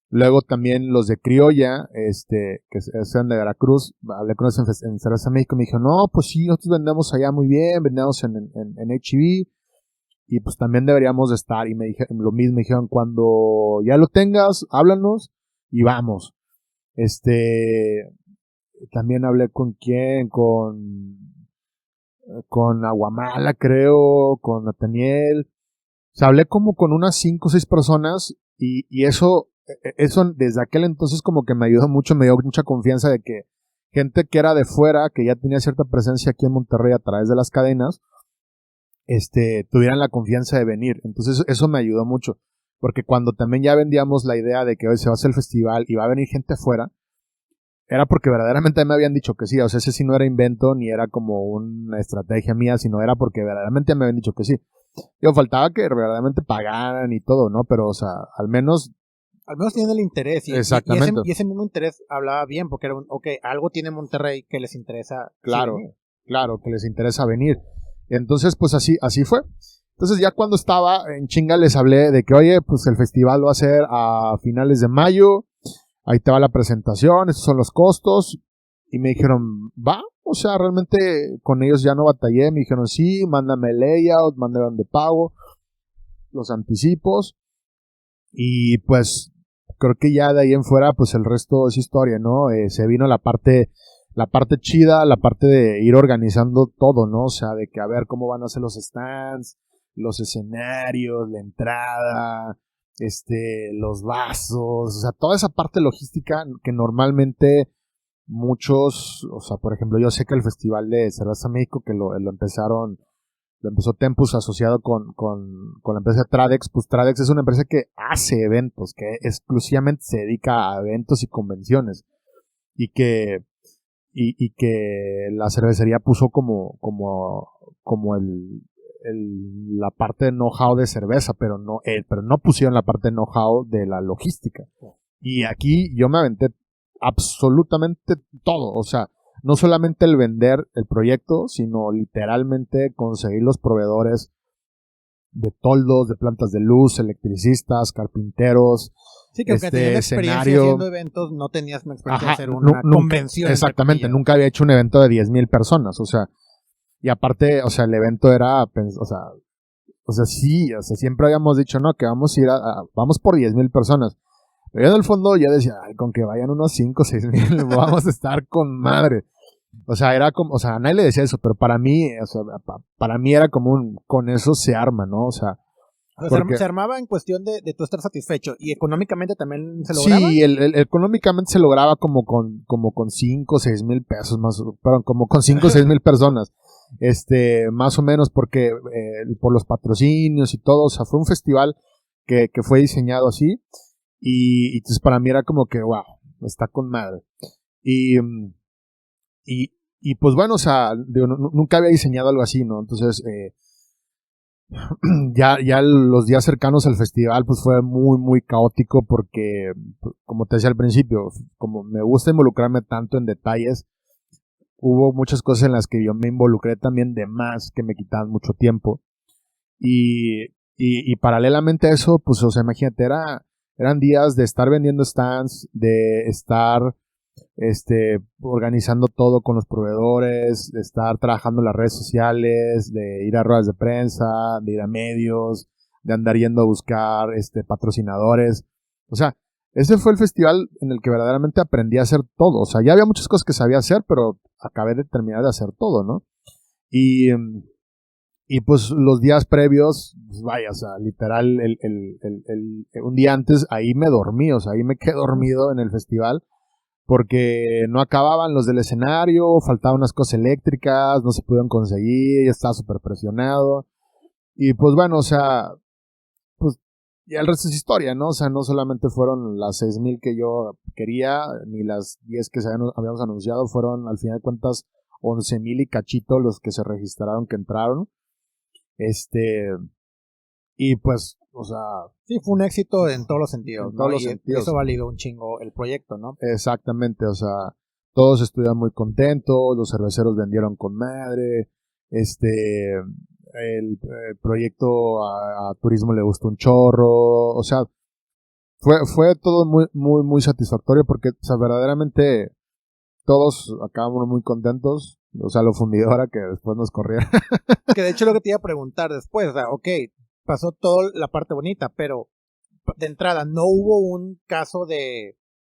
B: Luego también los de Criolla, que sean de Veracruz, hablé con ellos en Cerveza México, me dijo, no, pues sí, nosotros vendemos allá muy bien, vendemos en H-E-B, y pues también deberíamos de estar, y me dijeron lo mismo, me dijeron, cuando ya lo tengas, háblanos, y vamos. También hablé con quién, con Aguamala, creo, con Nathaniel. O sea, hablé como con unas 5 o 6 personas y eso desde aquel entonces como que me ayudó mucho, me dio mucha confianza de que gente que era de fuera, que ya tenía cierta presencia aquí en Monterrey a través de las cadenas, tuvieran la confianza de venir. Entonces eso me ayudó mucho, porque cuando también ya vendíamos la idea de que hoy se va a hacer el festival y va a venir gente afuera, era porque verdaderamente me habían dicho que sí. O sea, ese sí no era invento ni era como una estrategia mía, sino era porque verdaderamente me habían dicho que sí. Yo faltaba que verdaderamente pagaran y todo, ¿no? Pero, o sea, al menos
A: tienen el interés.
B: exactamente.
A: Y ese mismo interés hablaba bien, porque era algo tiene Monterrey que les interesa.
B: Claro, claro, que les interesa venir. Entonces, pues así fue. Entonces ya cuando estaba en chinga les hablé de que, oye, pues el festival va a ser a finales de mayo. Ahí te va la presentación, estos son los costos. Y me dijeron, va, o sea, realmente con ellos ya no batallé. Me dijeron, sí, mándame el layout, mándame donde pago, los anticipos. Y pues creo que ya de ahí en fuera, pues el resto es historia, ¿no? Se vino la parte chida, la parte de ir organizando todo, ¿no? O sea, de que a ver cómo van a ser los stands, los escenarios, la entrada, los vasos, o sea, toda esa parte logística que normalmente muchos, o sea, por ejemplo, yo sé que el Festival de Cerveza México, que lo empezó Tempus asociado con la empresa Tradex. Pues Tradex es una empresa que hace eventos, que exclusivamente se dedica a eventos y convenciones, y que la cervecería puso como la parte de know-how de cerveza, pero no pusieron la parte de know-how de la logística. Y aquí yo me aventé absolutamente todo, o sea, no solamente el vender el proyecto, sino literalmente conseguir los proveedores de toldos, de plantas de luz, electricistas, carpinteros.
A: Sí, que aunque tenías experiencia haciendo eventos, no tenías una experiencia de hacer una convención.
B: Exactamente, nunca había hecho un evento de 10,000 personas, o sea, y aparte, o sea, el evento era, o sea, sí, o sea, siempre habíamos dicho, no, que vamos a ir vamos por 10,000 personas. Pero yo en el fondo ya decía, ay, con que vayan unos 5 o 6,000, vamos a estar con madre. O sea, era como, o sea, a nadie le decía eso, pero para mí, o sea, para mí era como con eso se arma, ¿no? O sea,
A: se armaba en cuestión de tú estar satisfecho, y económicamente también se lograba.
B: Sí, económicamente se lograba como con 5 o 6 mil pesos más, perdón, como con 5 o 6 mil personas, más o menos, porque por los patrocinios y todo. O sea, fue un festival que fue diseñado así, y entonces para mí era como que, wow, está con madre. Y pues bueno, o sea, digo, nunca había diseñado algo así, ¿no? Entonces, ya los días cercanos al festival, pues fue muy, muy caótico, porque, como te decía al principio, como me gusta involucrarme tanto en detalles, hubo muchas cosas en las que yo me involucré también de más, que me quitaban mucho tiempo. Y paralelamente a eso, pues, o sea, imagínate, eran días de estar vendiendo stands, de estar organizando todo con los proveedores, de estar trabajando en las redes sociales, de ir a ruedas de prensa, de ir a medios, de andar yendo a buscar patrocinadores. O sea, ese fue el festival en el que verdaderamente aprendí a hacer todo. O sea, ya había muchas cosas que sabía hacer, pero acabé de terminar de hacer todo, ¿no? Y pues los días previos, pues vaya, o sea, literal, un día antes ahí me dormí, o sea, ahí me quedé dormido en el festival, porque no acababan los del escenario, faltaban unas cosas eléctricas, no se pudieron conseguir, ya estaba súper presionado. Y pues bueno, o sea, pues ya el resto es historia, ¿no? O sea, no solamente fueron las 6,000 que yo quería, ni las 10 que habíamos anunciado, fueron al final de cuentas 11,000 y cachito los que se registraron, que entraron. Y pues, o sea...
A: Sí, fue un éxito en todos los sentidos,
B: en todos los sentidos.
A: Eso validó un chingo el proyecto, ¿no?
B: Exactamente, o sea, todos estuvieron muy contentos, los cerveceros vendieron con madre, el proyecto a turismo le gustó un chorro, o sea, fue todo muy, muy, muy satisfactorio porque, o sea, verdaderamente todos acabamos muy contentos. O sea, lo fundidora que después nos corrieron.
A: Que de hecho lo que te iba a preguntar después, o sea, ok, pasó toda la parte bonita, pero de entrada no hubo un caso de,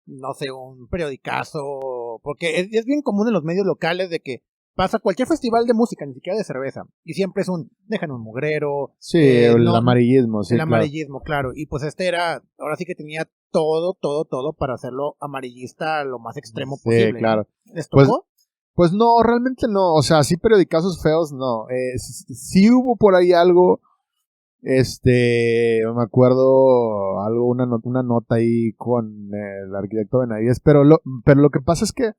A: no sé, un periodicazo, porque es bien común en los medios locales de que pasa cualquier festival de música, ni siquiera de cerveza, y siempre es dejan un mugrero.
B: Sí, el amarillismo, sí,
A: el amarillismo, claro, y pues ahora sí que tenía todo para hacerlo amarillista lo más extremo posible.
B: Sí, claro.
A: ¿Les tocó?
B: Pues no, realmente no, o sea, sí periodicazos feos, no. Sí hubo por ahí algo, me acuerdo una nota ahí con el arquitecto Benavides, pero lo que pasa es que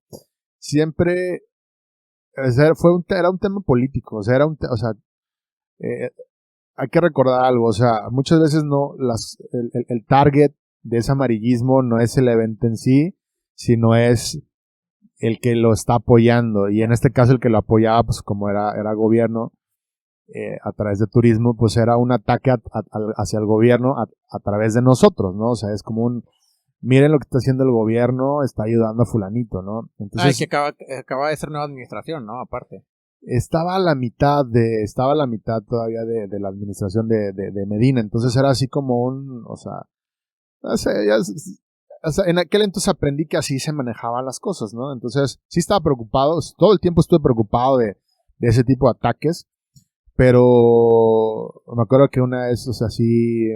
B: siempre, o sea, era un tema político, o sea, hay que recordar algo, o sea, muchas veces no, el target de ese amarillismo no es el evento en sí, sino es el que lo está apoyando, y en este caso el que lo apoyaba, pues como era gobierno, a través de turismo, pues era un ataque hacia el gobierno a través de nosotros, ¿no? O sea, es como miren lo que está haciendo el gobierno, está ayudando a fulanito, ¿no?
A: Entonces, que acaba de ser nueva administración, ¿no? Aparte.
B: Estaba a la mitad todavía de la administración de Medina, entonces era así como o sea, en aquel entonces aprendí que así se manejaban las cosas, ¿no? Entonces, sí estaba preocupado, todo el tiempo estuve preocupado de ese tipo de ataques, pero me acuerdo que una vez, o sea, así,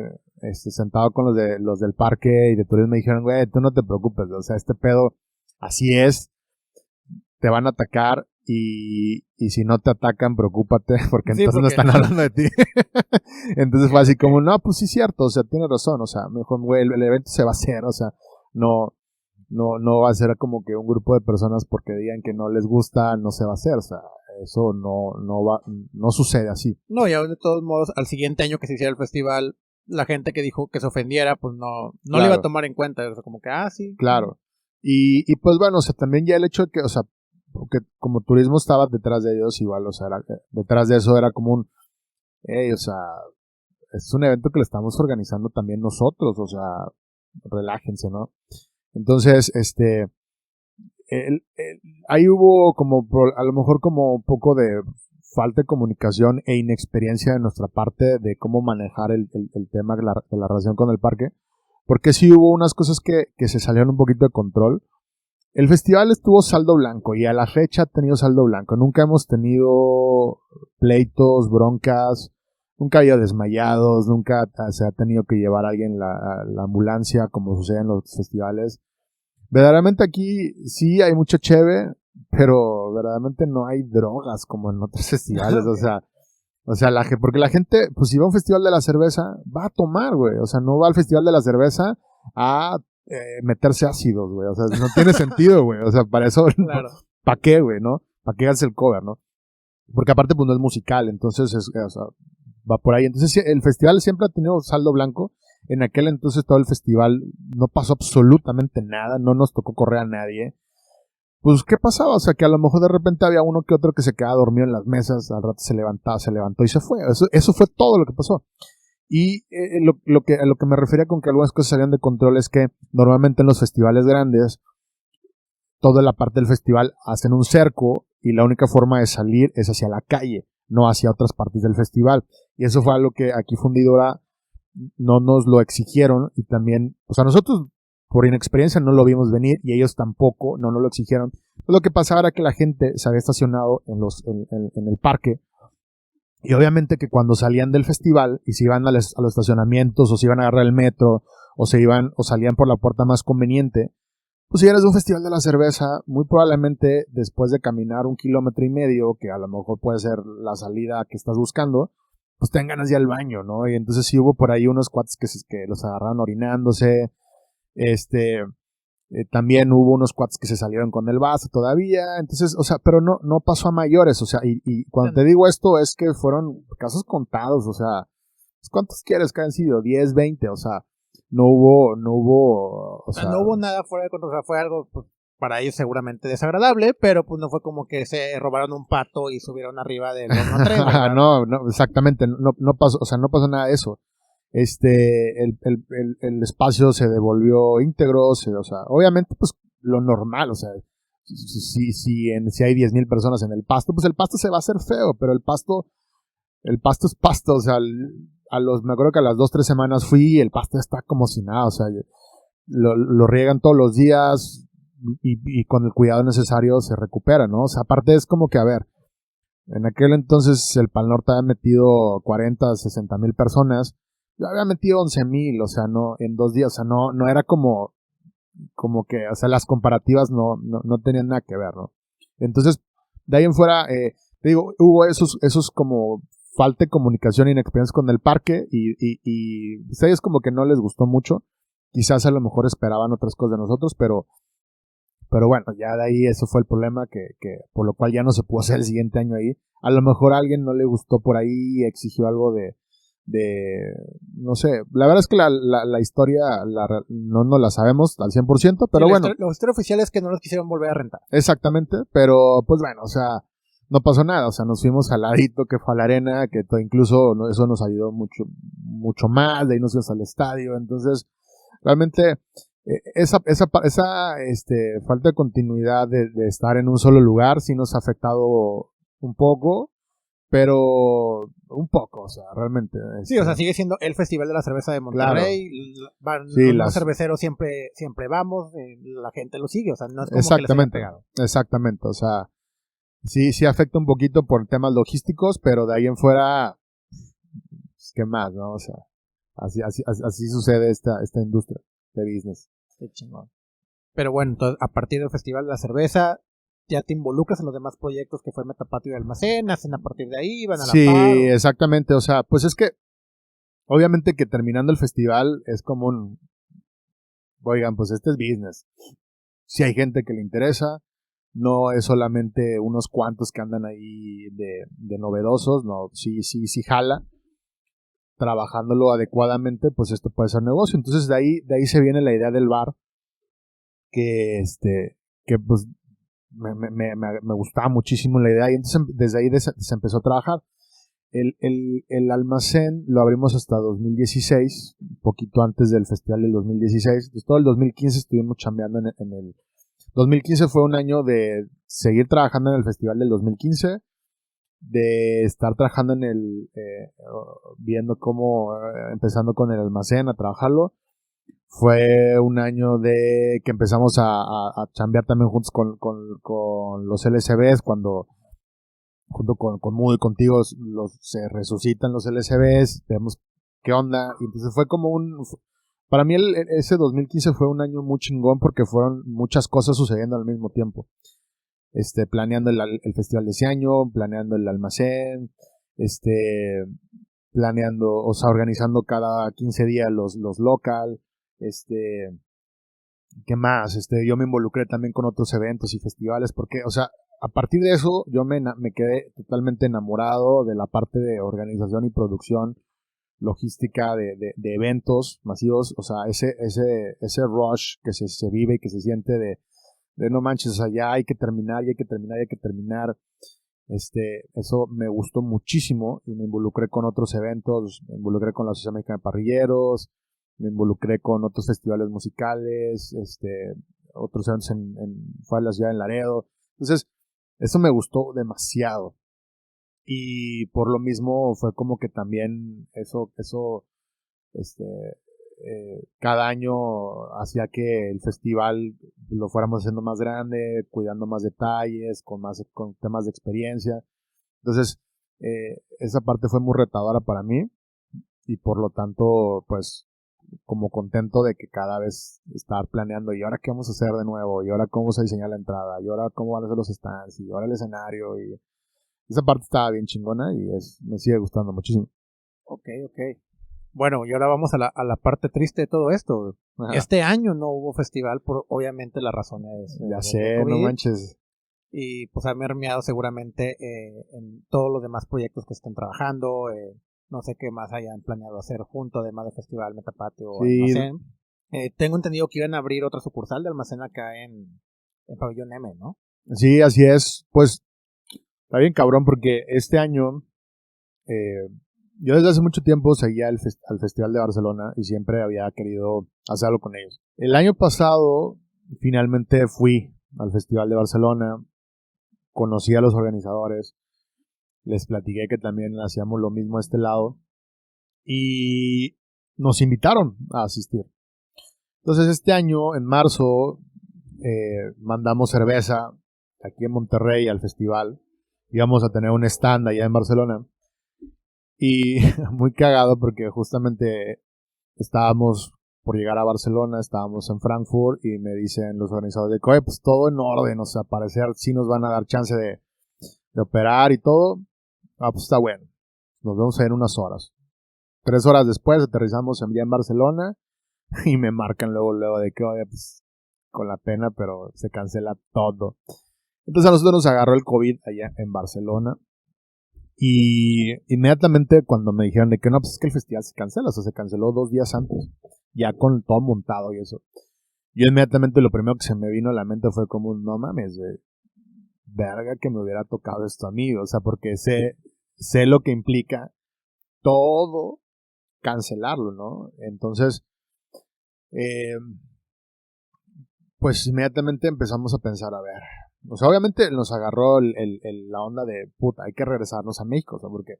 B: sentado con los del parque y de turismo me dijeron, güey, tú no te preocupes, o sea, este pedo así es, te van a atacar y si no te atacan, preocúpate, porque entonces no están hablando de ti. Entonces fue así como, no, pues sí es cierto, o sea, tiene razón, o sea, mejor, güey, el evento se va a hacer, o sea, no va a ser como que un grupo de personas porque digan que no les gusta, no se va a hacer, o sea, eso no sucede así.
A: No, y aún de todos modos, al siguiente año que se hiciera el festival, la gente que dijo que se ofendiera, pues no claro. Le iba a tomar en cuenta, o sea, como que, sí.
B: Claro, y pues bueno, o sea, también ya el hecho de que, o sea, porque como turismo estaba detrás de ellos, igual, o sea, detrás de eso era como o sea, es un evento que le estamos organizando también nosotros, o sea, relájense, ¿no? Entonces, ahí hubo como, a lo mejor como un poco de falta de comunicación e inexperiencia de nuestra parte de cómo manejar el tema de la relación con el parque, porque sí hubo unas cosas que se salieron un poquito de control. El festival estuvo saldo blanco y a la fecha ha tenido saldo blanco. Nunca hemos tenido pleitos, broncas, nunca ha habido desmayados, nunca se ha tenido que llevar a alguien la ambulancia como sucede en los festivales. Verdaderamente aquí sí hay mucho cheve, pero verdaderamente no hay drogas como en otros festivales. O sea, porque la gente, pues si va a un festival de la cerveza, va a tomar, güey. O sea, no va al festival de la cerveza a meterse ácidos, güey. O sea, no tiene sentido, güey. O sea, para eso, claro. ¿Para qué, güey, no? ¿Para qué hagas el cover, no? Porque aparte, pues no es musical, entonces o sea, va por ahí. Entonces, el festival siempre ha tenido saldo blanco. En aquel entonces todo el festival no pasó absolutamente nada, no nos tocó correr a nadie. Pues, ¿qué pasaba? O sea, que a lo mejor de repente había uno que otro que se quedaba dormido en las mesas, al rato se levantó y se fue. Eso fue todo lo que pasó. Y a lo que me refería con que algunas cosas salían de control es que normalmente en los festivales grandes, toda la parte del festival hacen un cerco y la única forma de salir es hacia la calle, no hacia otras partes del festival. Y eso fue algo que aquí Fundidora no nos lo exigieron y también, o sea, nosotros por inexperiencia no lo vimos venir y ellos tampoco, no nos lo exigieron. Pues lo que pasaba era que la gente se había estacionado en el parque. Y obviamente que cuando salían del festival y se iban a los estacionamientos o se iban a agarrar el metro o salían por la puerta más conveniente, pues si eres de un festival de la cerveza, muy probablemente después de caminar 1,5 kilómetros, que a lo mejor puede ser la salida que estás buscando, pues tengan ganas de ir al baño, ¿no? Y entonces sí hubo por ahí unos cuates que los agarraron orinándose, también hubo unos cuates que se salieron con el vaso todavía, entonces, o sea, pero no pasó a mayores, o sea, y cuando te digo esto es que fueron casos contados, o sea, ¿cuántos quieres que hayan sido? 10, 20, o sea, no hubo, o sea,
A: no hubo nada fuera de control, o sea, fue algo pues, para ellos seguramente desagradable, pero pues no fue como que se robaron un pato y subieron arriba del horno 3.
B: No, exactamente, no pasó, o sea, no pasó nada de eso. El espacio se devolvió íntegro, o sea, obviamente, pues, lo normal, o sea, si hay 10,000 personas en el pasto, pues el pasto se va a hacer feo, pero el pasto es pasto, o sea, me acuerdo que a las 2-3 semanas fui y el pasto está como si nada, o sea, lo riegan todos los días y con el cuidado necesario se recupera, ¿no? O sea, aparte es como que, a ver, en aquel entonces el Pal Norte había metido 40-60,000 personas, yo había metido 11,000, o sea, no, en 2 días, o sea, no era como que, o sea, las comparativas no tenían nada que ver, ¿no? Entonces, de ahí en fuera, te digo, hubo esos como falta de comunicación e inexperiencia con el parque y pues a ellos como que no les gustó mucho. Quizás a lo mejor esperaban otras cosas de nosotros, pero bueno, ya de ahí eso fue el problema que por lo cual ya no se pudo hacer el siguiente año ahí. A lo mejor a alguien no le gustó por ahí y exigió algo de no sé, la verdad es que la historia no la sabemos al 100%, pero
A: sí,
B: bueno.
A: La historia oficial es que no los quisieron volver a rentar.
B: Exactamente, pero pues bueno, o sea, no pasó nada, o sea, nos fuimos al ladito que fue a la arena, que incluso eso nos ayudó mucho más, de ahí nos fuimos al estadio, entonces, realmente, esa falta de continuidad de estar en un solo lugar sí nos ha afectado un poco, pero un poco, o sea, realmente.
A: Sí, o sea, sigue siendo el Festival de la Cerveza de Monterrey. Claro.
B: Sí,
A: los cerveceros siempre vamos, la gente lo sigue, o sea, no es como
B: exactamente,
A: que les haya pegado.
B: Exactamente, o sea, sí afecta un poquito por temas logísticos, pero de ahí en fuera, pues, ¿qué más, no? O sea, así sucede esta industria de business.
A: Qué chingón. Pero bueno, entonces, a partir del Festival de la Cerveza, ya te involucras en los demás proyectos que fue Metapatio y Almacén, hacen a partir de ahí, van a la par.
B: Sí, exactamente, o sea, pues es que obviamente que terminando el festival es como oigan, pues este es business. Si hay gente que le interesa, no es solamente unos cuantos que andan ahí de novedosos, no, sí jala. Trabajándolo adecuadamente, pues esto puede ser negocio. Entonces de ahí se viene la idea del bar, que pues me gustaba muchísimo la idea y entonces desde ahí se empezó a trabajar. El almacén lo abrimos hasta 2016, un poquito antes del festival del 2016. Entonces, todo el 2015 estuvimos chambeando en el 2015 fue un año de seguir trabajando en el festival del 2015, de estar trabajando viendo cómo, empezando con el almacén a trabajarlo. Fue un año de que empezamos a chambear también juntos con los LSBs, cuando junto con Mood y contigo se resucitan los LSBs, vemos qué onda, y entonces fue como para mí ese 2015 fue un año muy chingón porque fueron muchas cosas sucediendo al mismo tiempo. Planeando el festival de ese año, planeando el almacén, planeando, o sea, organizando cada 15 días los local, ¿qué más? Yo me involucré también con otros eventos y festivales porque, o sea, a partir de eso yo me quedé totalmente enamorado de la parte de organización y producción logística de eventos masivos, o sea, ese rush que se vive y que se siente de no manches, o sea, ya hay que terminar, ya hay que terminar, ya hay que terminar. Eso me gustó muchísimo y me involucré con otros eventos, me involucré con la Asociación Mexicana de Parrilleros, me involucré con otros festivales musicales, otros eventos fuera de la ciudad, en Laredo. Entonces, eso me gustó demasiado. Y por lo mismo fue como que también eso cada año hacía que el festival lo fuéramos haciendo más grande, cuidando más detalles, con temas de experiencia. Entonces, esa parte fue muy retadora para mí y por lo tanto, pues, como contento de que cada vez estar planeando y ahora qué vamos a hacer de nuevo, y ahora cómo vamos a diseñar la entrada, y ahora cómo van a ser los stands, y ahora el escenario, y esa parte estaba bien chingona y me sigue gustando muchísimo.
A: Ok. Bueno, y ahora vamos a la parte triste de todo esto. Ajá. Este año no hubo festival por obviamente las razones.
B: Ya sé, no manches.
A: Y pues ha mermeado seguramente en todos los demás proyectos que estén trabajando. No sé qué más hayan planeado hacer junto, además de festival, Metapatio o Almacén. Tengo entendido que iban a abrir otra sucursal de Almacén acá en Pabellón M, ¿no?
B: Sí, así es. Pues está bien cabrón porque este año yo desde hace mucho tiempo seguía al Festival de Barcelona y siempre había querido hacerlo con ellos. El año pasado finalmente fui al Festival de Barcelona, conocí a los organizadores, les platiqué que también hacíamos lo mismo a este lado y nos invitaron a asistir. Entonces este año, en marzo, mandamos cerveza aquí en Monterrey al festival. Íbamos a tener un stand allá en Barcelona. Y muy cagado porque justamente estábamos por llegar a Barcelona, estábamos en Frankfurt y me dicen los organizadores de que, oye, pues todo en orden, o sea, parecer sí nos van a dar chance de operar y todo. Ah, pues está bueno. Nos vemos ahí en unas horas. 3 horas después aterrizamos ya en Barcelona y me marcan luego de que, oye, pues con la pena, pero se cancela todo. Entonces a nosotros nos agarró el COVID allá en Barcelona. Y inmediatamente cuando me dijeron de que no, pues es que el festival se cancela, o sea, se canceló 2 días antes, ya con todo montado y eso. Yo inmediatamente lo primero que se me vino a la mente fue como, no mames, verga que me hubiera tocado esto a mí, o sea, porque sé lo que implica todo cancelarlo, ¿no? Entonces, pues inmediatamente empezamos a pensar, a ver, o sea, obviamente nos agarró la onda de, puta, hay que regresarnos a México, o sea, porque,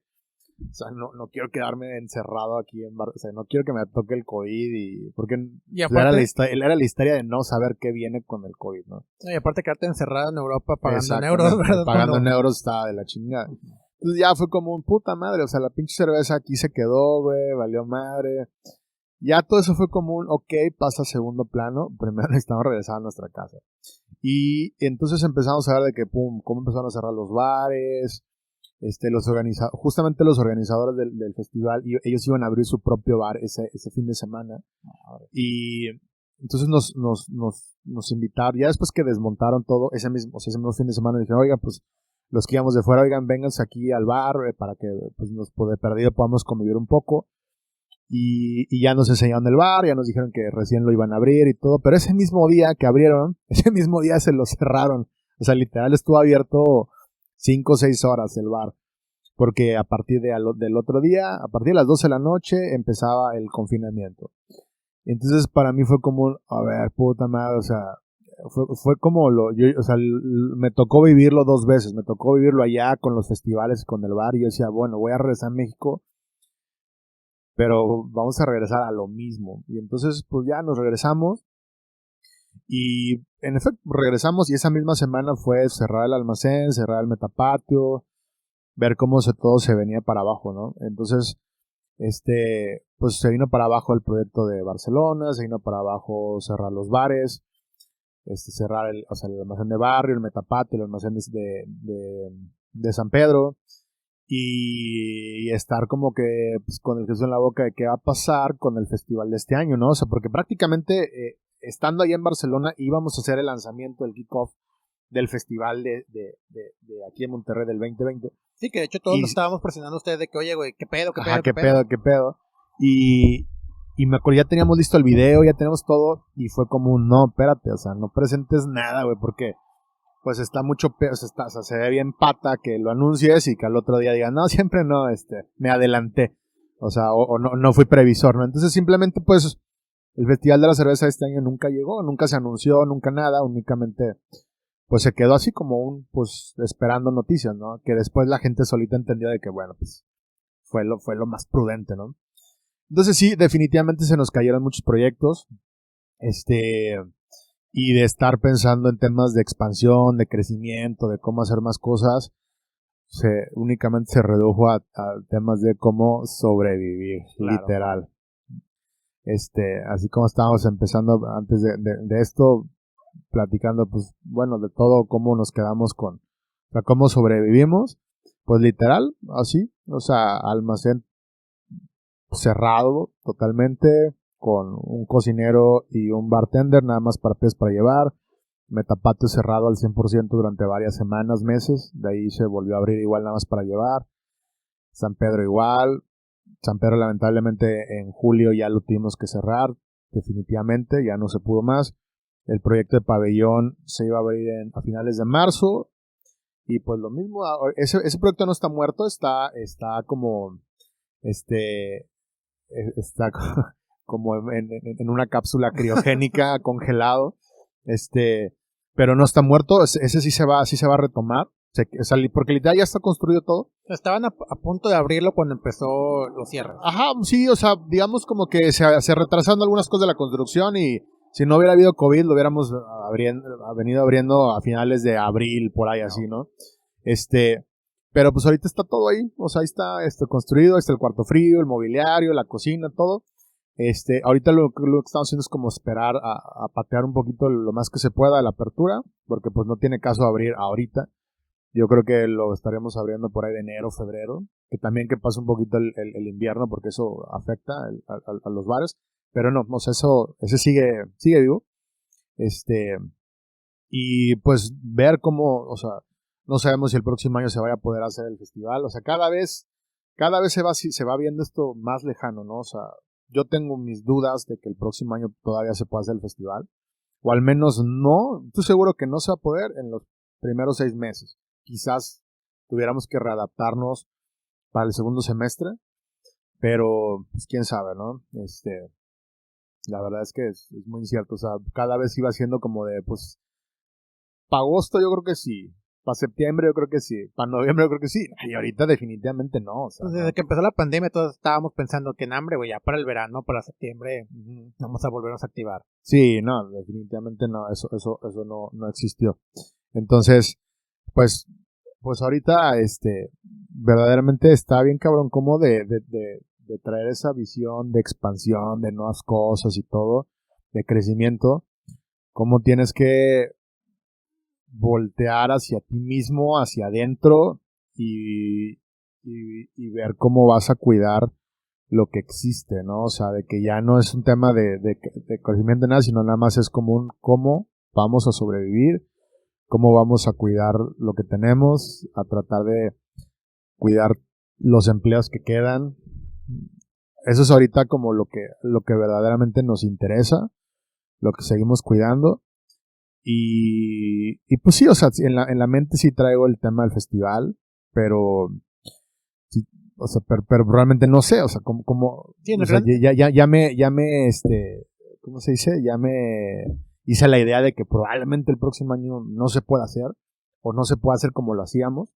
B: o sea, no quiero quedarme encerrado aquí o sea, no quiero que me toque el COVID porque
A: aparte,
B: era la historia de no saber qué viene con el COVID, ¿no?
A: Y aparte quedarte encerrado en Europa pagando en euros, ¿verdad?
B: Pagando en euros estaba de la chingada. Entonces ya fue como un puta madre, o sea, la pinche cerveza aquí se quedó, güey, valió madre. Ya todo eso fue como un, ok, pasa a segundo plano, primero necesitamos regresar a nuestra casa. Y entonces empezamos a ver de que, pum, cómo empezaron a cerrar los bares, justamente los organizadores del festival, y ellos iban a abrir su propio bar ese fin de semana. Y entonces nos invitaron, ya después que desmontaron todo, ese mismo fin de semana, dijeron, oigan, pues, los que íbamos de fuera, oigan, vénganse aquí al bar, para que, pues, de perdido podamos convivir un poco. Y ya nos enseñaron el bar, ya nos dijeron que recién lo iban a abrir y todo, pero ese mismo día que abrieron, ese mismo día se lo cerraron. O sea, literal estuvo abierto 5 o 6 horas el bar, porque a partir del otro día, a partir de las 12 de la noche, empezaba el confinamiento. Entonces para mí fue como, a ver, puta madre, o sea, fue como o sea, me tocó vivirlo 2 veces, me tocó vivirlo allá con los festivales, con el bar, y yo decía, bueno, voy a regresar a México, pero vamos a regresar a lo mismo. Y entonces, pues ya nos regresamos. Y en efecto, regresamos y esa misma semana fue cerrar el almacén, cerrar el metapatio, ver cómo todo se venía para abajo, ¿no? Entonces, pues se vino para abajo el proyecto de Barcelona, se vino para abajo cerrar los bares, cerrar el almacén de barrio, el metapatio, el almacén de San Pedro. Y estar como que, pues, con el queso en la boca de qué va a pasar con el festival de este año, ¿no? O sea, porque prácticamente estando allá en Barcelona íbamos a hacer el lanzamiento, el kickoff del festival de aquí en Monterrey del 2020.
A: Sí, que de hecho todos nos estábamos presionando a ustedes de que, oye, güey, qué pedo.
B: ¿Qué pedo? Y me acuerdo, ya teníamos listo el video, ya tenemos todo, y fue como un, no, espérate, o sea, no presentes nada, güey, porque pues está mucho peor, o sea, se ve bien pata que lo anuncies y que al otro día digan, no, siempre no, me adelanté, o sea, o no fui previsor, ¿no? Entonces simplemente, pues, el Festival de la Cerveza de este año nunca llegó, nunca se anunció, nunca nada, únicamente, pues se quedó así como pues, esperando noticias, ¿no? Que después la gente solita entendió de que, bueno, pues, fue lo más prudente, ¿no? Entonces sí, definitivamente se nos cayeron muchos proyectos, y de estar pensando en temas de expansión, de crecimiento, de cómo hacer más cosas, únicamente se redujo a temas de cómo sobrevivir, claro. Literal. Así como estábamos empezando antes de esto, platicando, pues, bueno, de todo, cómo nos quedamos o sea, cómo sobrevivimos, pues literal, así, o sea, almacén cerrado totalmente, con un cocinero y un bartender, nada más para pies para llevar. Metapatio cerrado al 100% durante varias semanas, meses. De ahí se volvió a abrir igual, nada más para llevar. San Pedro igual. San Pedro lamentablemente en julio ya lo tuvimos que cerrar, definitivamente, ya no se pudo más. El proyecto de pabellón se iba a abrir a finales de marzo. Y pues lo mismo, ese proyecto no está muerto, está como Está como en una cápsula criogénica, congelado, pero no está muerto. Ese sí se va a retomar, porque literal ya está construido todo.
A: Estaban a punto de abrirlo cuando empezó los cierres.
B: Ajá, sí, o sea, digamos como que se retrasaron algunas cosas de la construcción y si no hubiera habido COVID lo hubiéramos venido abriendo a finales de abril, por ahí así, ¿no? Pero pues ahorita está todo ahí, o sea, ahí está construido, está el cuarto frío, el mobiliario, la cocina, todo. Ahorita lo que estamos haciendo es como esperar a patear un poquito lo más que se pueda la apertura, porque pues no tiene caso abrir ahorita. Yo creo que lo estaremos abriendo por ahí de enero, febrero, que también que pase un poquito el invierno, porque eso afecta a los bares, pero no, o sea, ese sigue vivo. Y pues ver cómo, o sea, no sabemos si el próximo año se vaya a poder hacer el festival, o sea, cada vez se va viendo esto más lejano, ¿no? O sea, yo tengo mis dudas de que el próximo año todavía se pueda hacer el festival, o al menos no, estoy seguro que no se va a poder en los primeros 6 meses. Quizás tuviéramos que readaptarnos para el segundo semestre, pero pues quién sabe, ¿no? La verdad es que es muy incierto, o sea, cada vez iba siendo como de, pues, para agosto yo creo que sí, para septiembre yo creo que sí, para noviembre yo creo que sí, y ahorita definitivamente no. O sea,
A: pues desde que empezó la pandemia todos estábamos pensando que en hambre, güey, ya para el verano, para septiembre, vamos a volvernos a activar.
B: Sí, no, definitivamente no, eso no existió. Entonces, pues ahorita, verdaderamente está bien cabrón como de traer esa visión de expansión, de nuevas cosas y todo, de crecimiento, cómo tienes que voltear hacia ti mismo, hacia adentro y ver cómo vas a cuidar lo que existe, ¿no? O sea, de que ya no es un tema de crecimiento de nada, sino nada más es como un cómo vamos a sobrevivir, cómo vamos a cuidar lo que tenemos, a tratar de cuidar los empleos que quedan. Eso es ahorita como lo que verdaderamente nos interesa, lo que seguimos cuidando. Y pues sí, o sea, en la mente sí traigo el tema del festival, pero sí, o sea, pero realmente no sé, o sea, como
A: sí,
B: o sea, ya me ¿cómo se dice? Ya me hice la idea de que probablemente el próximo año no se pueda hacer, o no se pueda hacer como lo hacíamos.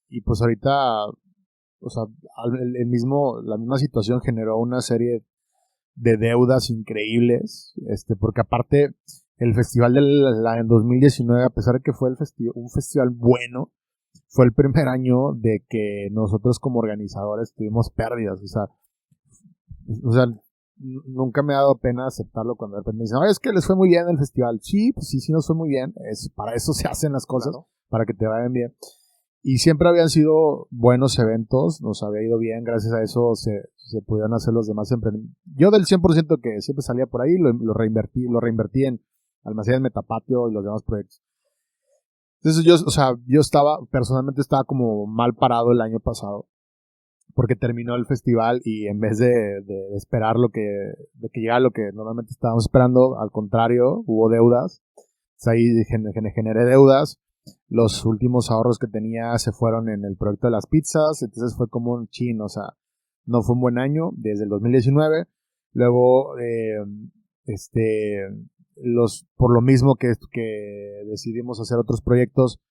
B: Y pues ahorita, o sea, la misma situación generó una serie de deudas increíbles, porque aparte el festival en 2019, a pesar de que fue un festival bueno, fue el primer año de que nosotros como organizadores tuvimos pérdidas, o sea, nunca me ha dado pena aceptarlo cuando de repente me dicen, es que les fue muy bien el festival. Sí, pues sí nos fue muy bien, para eso se hacen las cosas, claro, para que te vayan bien. Y siempre habían sido buenos eventos, nos había ido bien, gracias a eso se pudieron hacer los demás emprendimientos. Yo del 100% que siempre salía por ahí, lo reinvertí en Almacenes Metapatio y los demás proyectos. Entonces yo personalmente estaba como mal parado el año pasado, porque terminó el festival y en vez de esperar de que llegara lo que normalmente estábamos esperando, al contrario, hubo deudas. Entonces ahí generé deudas. Los últimos ahorros que tenía se fueron en el proyecto de las pizzas, entonces fue como un chin, o sea, no fue un buen año desde el 2019. Luego, por lo mismo que decidimos hacer otros proyectos,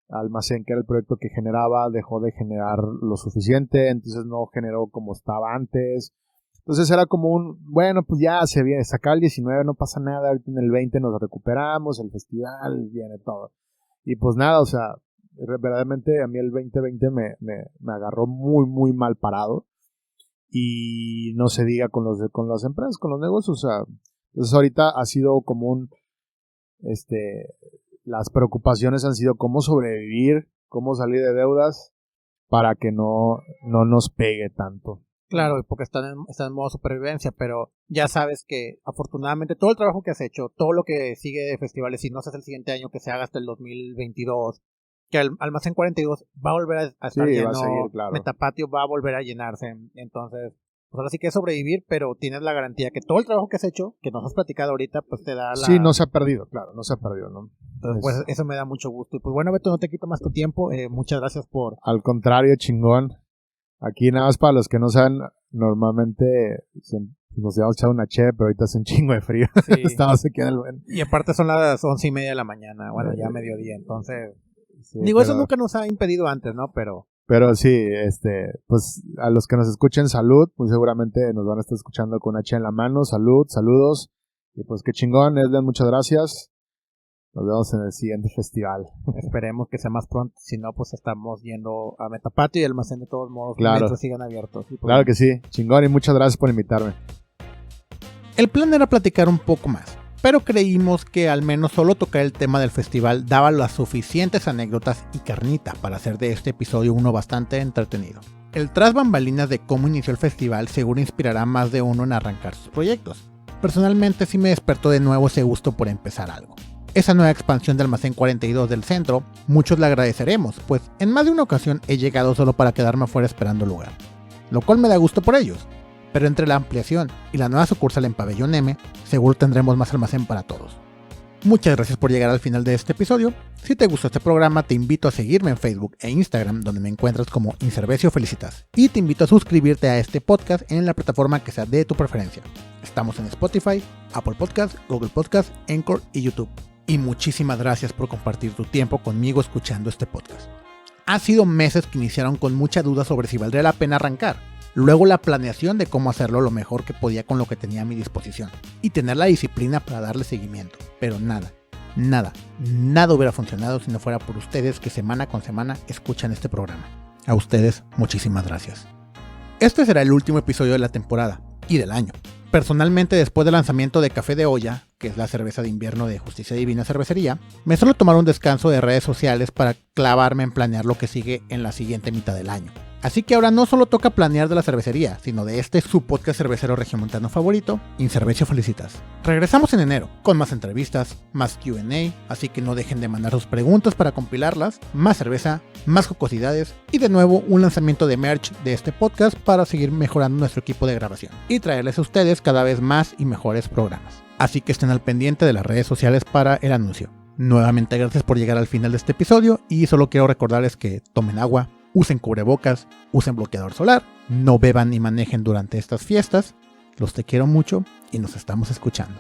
B: Almacén, que era el proyecto que generaba, dejó de generar lo suficiente, entonces no generó como estaba antes. Entonces era como bueno, pues ya se viene, sacar el 19, no pasa nada, ahorita en el 20 nos recuperamos, el festival, viene todo. Y pues nada, o sea, verdaderamente a mí el 2020 me agarró muy, muy mal parado. Y no se diga con las empresas, con los negocios, o sea, entonces ahorita ha sido como las preocupaciones han sido cómo sobrevivir, cómo salir de deudas para que no nos pegue tanto.
A: Claro, porque están en modo supervivencia, pero ya sabes que afortunadamente todo el trabajo que has hecho, todo lo que sigue de festivales, si no se hace el siguiente año, que se haga hasta el 2022, que el Almacén 42 va a volver a estar lleno,
B: va a seguir, claro.
A: Metapatio va a volver a llenarse, entonces, pues ahora sí que es sobrevivir, pero tienes la garantía que todo el trabajo que has hecho, que nos has platicado ahorita, pues te da la...
B: Sí, no se ha perdido, claro, no se ha perdido, ¿no?
A: Entonces, pues eso me da mucho gusto. Y pues bueno, Beto, no te quito más tu tiempo, muchas gracias por...
B: Al contrario, chingón. Aquí nada más para los que no saben, normalmente nos íbamos a echar una cheve, pero ahorita hace un chingo de frío.
A: Sí.
B: Estamos aquí en el...
A: Y aparte son las 11:30 de la mañana, bueno, ya mediodía, entonces...
B: Sí,
A: digo,
B: pero,
A: eso nunca nos ha impedido antes, ¿no?
B: Pero sí, pues a los que nos escuchen, salud, pues seguramente nos van a estar escuchando con una cheve en la mano. Salud, saludos. Y pues qué chingón, Edlen, muchas gracias. Nos vemos en el siguiente festival.
A: Esperemos que sea más pronto. Si no, pues estamos yendo a Metapatio y el almacén de todos modos.
B: Claro.
A: Mientras sigan abiertos. Pues,
B: claro que sí. Chingón y muchas gracias por invitarme.
A: El plan era platicar un poco más, pero creímos que al menos solo tocar el tema del festival daba las suficientes anécdotas y carnita para hacer de este episodio uno bastante entretenido. El tras bambalinas de cómo inició el festival seguro inspirará a más de uno en arrancar sus proyectos. Personalmente sí me despertó de nuevo ese gusto por empezar algo. Esa nueva expansión de Almacén 42 del centro, muchos le agradeceremos, pues en más de una ocasión he llegado solo para quedarme afuera esperando lugar, lo cual me da gusto por ellos, pero entre la ampliación y la nueva sucursal en Pabellón M, seguro tendremos más almacén para todos. Muchas gracias por llegar al final de este episodio. Si te gustó este programa, te invito a seguirme en Facebook e Instagram, donde me encuentras como Inservecio Felicitas, y te invito a suscribirte a este podcast en la plataforma que sea de tu preferencia. Estamos en Spotify, Apple Podcast, Google Podcast, Anchor y YouTube. Y muchísimas gracias por compartir tu tiempo conmigo escuchando este podcast. Ha sido meses que iniciaron con mucha duda sobre si valdría la pena arrancar. Luego la planeación de cómo hacerlo lo mejor que podía con lo que tenía a mi disposición. Y tener la disciplina para darle seguimiento. Pero nada hubiera funcionado si no fuera por ustedes que semana con semana escuchan este programa. A ustedes, muchísimas gracias. Este será el último episodio de la temporada y del año. Personalmente, después del lanzamiento de Café de Olla, que es la cerveza de invierno de Justicia Divina Cervecería, me suelo tomar un descanso de redes sociales para clavarme en planear lo que sigue en la siguiente mitad del año. Así que ahora no solo toca planear de la cervecería, sino de su podcast cervecero regiomontano favorito, Inservecio Felicitas. Regresamos en enero, con más entrevistas, más Q&A, así que no dejen de mandar sus preguntas para compilarlas, más cerveza, más jocosidades y de nuevo un lanzamiento de merch de este podcast para seguir mejorando nuestro equipo de grabación y traerles a ustedes cada vez más y mejores programas. Así que estén al pendiente de las redes sociales para el anuncio. Nuevamente gracias por llegar al final de este episodio y solo quiero recordarles que tomen agua, usen cubrebocas, usen bloqueador solar, no beban ni manejen durante estas fiestas. Los te quiero mucho y nos estamos escuchando.